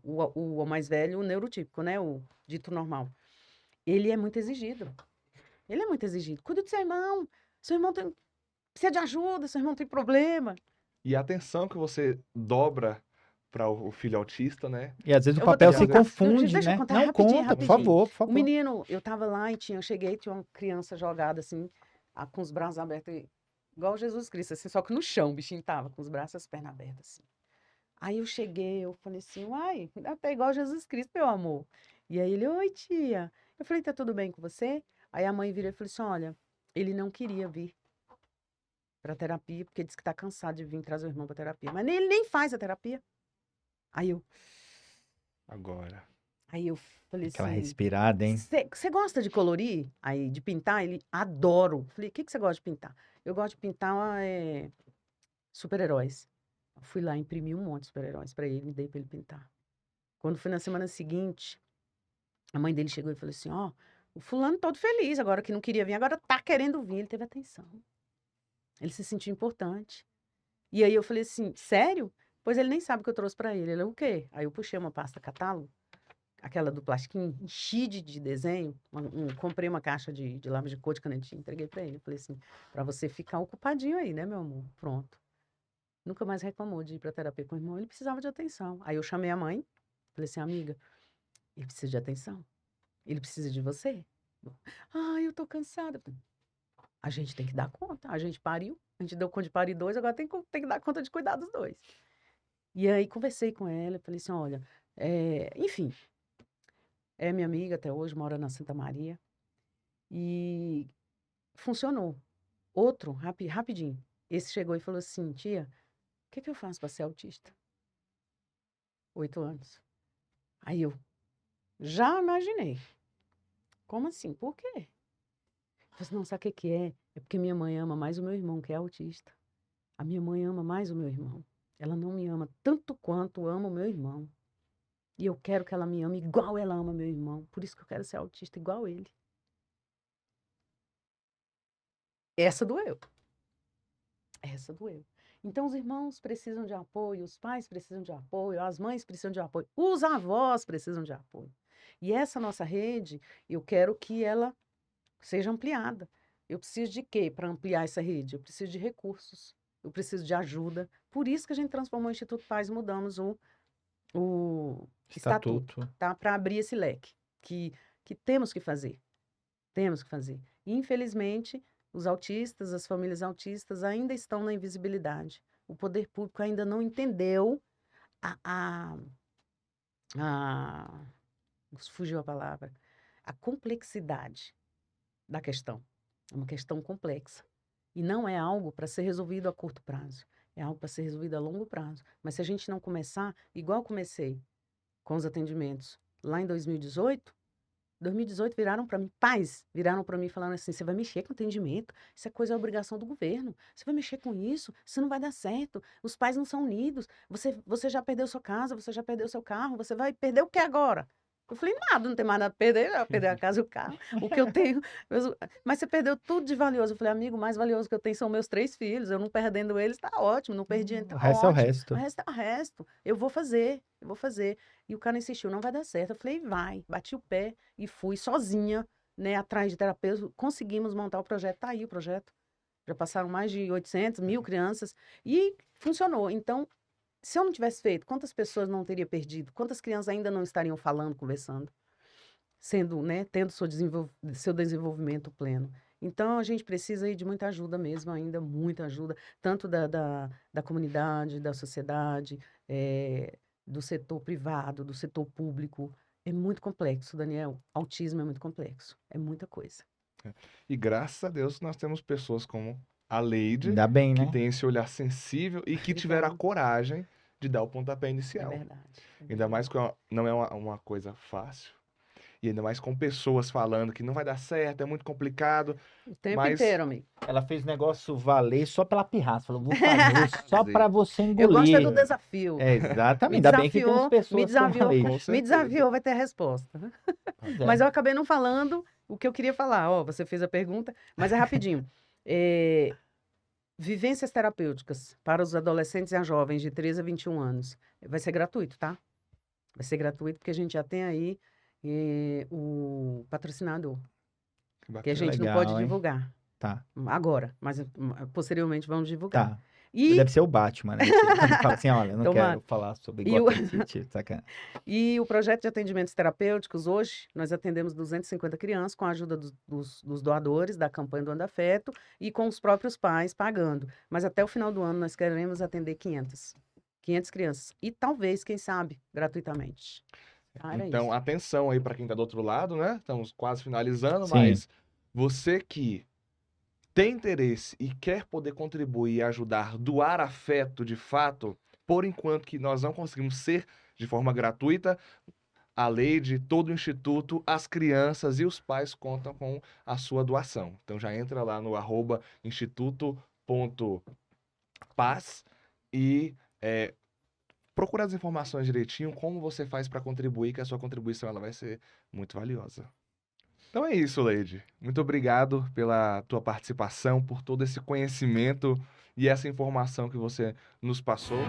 C: o mais velho, o neurotípico, né? O dito normal. Ele é muito exigido. Ele é muito exigido. Cuida do seu irmão precisa de ajuda, seu irmão tem problema.
A: E a atenção que você dobra para o filho autista, né?
B: E às vezes o
C: Eu vou até
B: papel
A: E às
B: se
C: contar.
A: vezes,
B: confunde,
C: Deixa eu
B: né?
C: contar
B: Não,
C: rapidinho,
B: conta, por
C: rapidinho.
B: favor, por
C: O
B: favor.
C: menino, eu tava lá e eu cheguei, tinha uma criança jogada assim, com os braços abertos, igual Jesus Cristo, assim, só que no chão o bichinho tava, com os braços e as pernas abertas, assim. Aí eu cheguei, eu falei assim, uai, até igual Jesus Cristo, meu amor. E aí ele, oi, tia. Eu falei, tá tudo bem com você? Aí a mãe virou e falou assim, olha, ele não queria vir pra terapia, porque disse que tá cansado de vir trazer o irmão pra terapia. Mas ele nem faz a terapia. Aí eu,
A: agora.
C: aí eu falei
B: Aquela
C: assim,
B: respirada, hein?
C: você gosta de colorir? Aí, de pintar? Ele, adoro. Falei, o que você gosta de pintar? Eu gosto de pintar super-heróis. Fui lá, imprimi um monte de super-heróis pra ele, dei pra ele pintar. Quando foi na semana seguinte, a mãe dele chegou e falou assim, ó, o fulano todo feliz, agora que não queria vir, agora tá querendo vir. Ele teve atenção. Ele se sentiu importante. E aí eu falei assim, sério? Pois ele nem sabe o que eu trouxe pra ele. Ele, o quê? Aí eu puxei uma pasta catálogo, aquela do plastiquinho, enchi de desenho, comprei uma caixa de lápis de cor de canetinha, entreguei pra ele. Falei assim, pra você ficar ocupadinho aí, né, meu amor? Pronto. Nunca mais reclamou de ir pra terapia com o irmão, ele precisava de atenção. Aí eu chamei a mãe, falei assim, amiga, ele precisa de atenção. Ele precisa de você. Ah, eu tô cansada. A gente tem que dar conta. A gente pariu, a gente deu conta de parir dois, agora tem que dar conta de cuidar dos dois. E aí conversei com ela, falei assim, olha, enfim, é minha amiga até hoje, mora na Santa Maria. E funcionou. Outro, rapidinho. Esse chegou e falou assim, tia, o que eu faço para ser autista? 8 anos. Aí eu já imaginei. Como assim? Por quê? Eu falei assim, não, sabe o que que é? É porque minha mãe ama mais o meu irmão, que é autista. A minha mãe ama mais o meu irmão. Ela não me ama tanto quanto ama o meu irmão. E eu quero que ela me ame igual ela ama meu irmão. Por isso que eu quero ser autista igual ele. Essa doeu. Essa doeu. Então, os irmãos precisam de apoio, os pais precisam de apoio, as mães precisam de apoio, os avós precisam de apoio. E essa nossa rede, eu quero que ela seja ampliada. Eu preciso de quê para ampliar essa rede? Eu preciso de recursos, eu preciso de ajuda. Por isso que a gente transformou o Instituto Paz e mudamos o estatuto,
B: Estatuto.
C: tá? Para abrir esse leque, que temos que fazer. Temos que fazer. E, infelizmente, os autistas, as famílias autistas ainda estão na invisibilidade. O poder público ainda não entendeu a fugiu a palavra, a complexidade da questão. É uma questão complexa. E não é algo para ser resolvido a curto prazo. É algo para ser resolvido a longo prazo. Mas se a gente não começar, igual eu comecei com os atendimentos lá em 2018 viraram para mim, pais viraram para mim falando assim, você vai mexer com atendimento? Isso é coisa, é obrigação do governo. Você vai mexer com isso? Isso não vai dar certo. Os pais não são unidos. Você já perdeu sua casa, você já perdeu seu carro, você vai perder o que agora? Eu falei, nada, não tem mais nada a perder, eu perder a casa e o carro, o que eu tenho. Mas você perdeu tudo de valioso. Eu falei, amigo, o mais valioso que eu tenho são meus 3 filhos, eu não perdendo eles, tá ótimo, não perdi,
B: O
C: tá
B: resto é o
C: ótimo.
B: resto.
C: O resto é o resto. Eu vou fazer. E o cara insistiu, não vai dar certo. Eu falei, vai. Bati o pé e fui sozinha, né, atrás de terapeuta. Conseguimos montar o projeto. Tá aí o projeto. Já passaram mais de 800, 1.000 crianças. E funcionou. Então, se eu não tivesse feito, quantas pessoas não teria perdido? Quantas crianças ainda não estariam falando, conversando? Sendo, né, tendo seu desenvolvimento pleno. Então, a gente precisa aí de muita ajuda mesmo, ainda muita ajuda, tanto da comunidade, da sociedade, do setor privado, do setor público. É muito complexo, Daniel. Autismo é muito complexo. É muita coisa.
A: E graças a Deus nós temos pessoas como a Leide,
B: Ainda bem,
A: que
B: né?
A: tem esse olhar sensível e que tiveram a
C: Obrigada.
A: coragem de dar o pontapé
C: É
A: inicial.
C: verdade.
A: Ainda mais que não é uma coisa fácil. E ainda mais com pessoas falando que não vai dar certo, é muito complicado.
C: O tempo
A: Mas
C: inteiro, amigo.
B: Ela fez o negócio valer só pela pirraça. Falou, vou fazer só
A: Fazer.
B: pra você
C: Eu gosto é do
B: engolir.
C: desafio.
B: É, exatamente.
C: Me
B: Ainda bem que temos
C: desafiou,
B: pessoas
C: me desafiou,
B: como a Leide.
A: Com
C: me
A: certeza.
C: desafiou, vai ter a resposta.
B: Pois é.
C: Mas eu acabei não falando o que eu queria falar. Ó, você fez a pergunta, mas é rapidinho. Vivências terapêuticas para os adolescentes e as jovens de 13 a 21 anos. Vai ser gratuito, tá? Vai ser gratuito porque a gente já tem aí o patrocinador,
A: Que
C: que a
A: bacana.
C: gente não
B: Legal,
C: pode
B: hein?
C: divulgar
B: Tá,
C: agora, mas posteriormente vamos divulgar.
B: tá.
C: E
B: Deve ser o Batman, né? Que fala assim, olha, eu não
C: Tomara.
B: quero falar sobre
C: E o-
B: Gotham City, sacana.
C: E o projeto de atendimentos terapêuticos, hoje, nós atendemos 250 crianças com a ajuda dos doadores da campanha do Andafeto e com os próprios pais pagando. Mas até o final do ano nós queremos atender 500 crianças. E talvez, quem sabe, gratuitamente. Ah, era
A: Então,
C: isso.
A: atenção aí para quem tá do outro lado, né? Estamos quase finalizando,
B: Sim.
A: mas você que tem interesse e quer poder contribuir e ajudar, doar afeto de fato, por enquanto que nós não conseguimos ser de forma gratuita, a Leide, todo o instituto, as crianças e os pais contam com a sua doação. Então já entra lá no @instituto.paz e procura as informações direitinho, como você faz para contribuir, que a sua contribuição ela vai ser muito valiosa. Então é isso, Leide. Muito obrigado pela tua participação, por todo esse conhecimento e essa informação que você nos passou.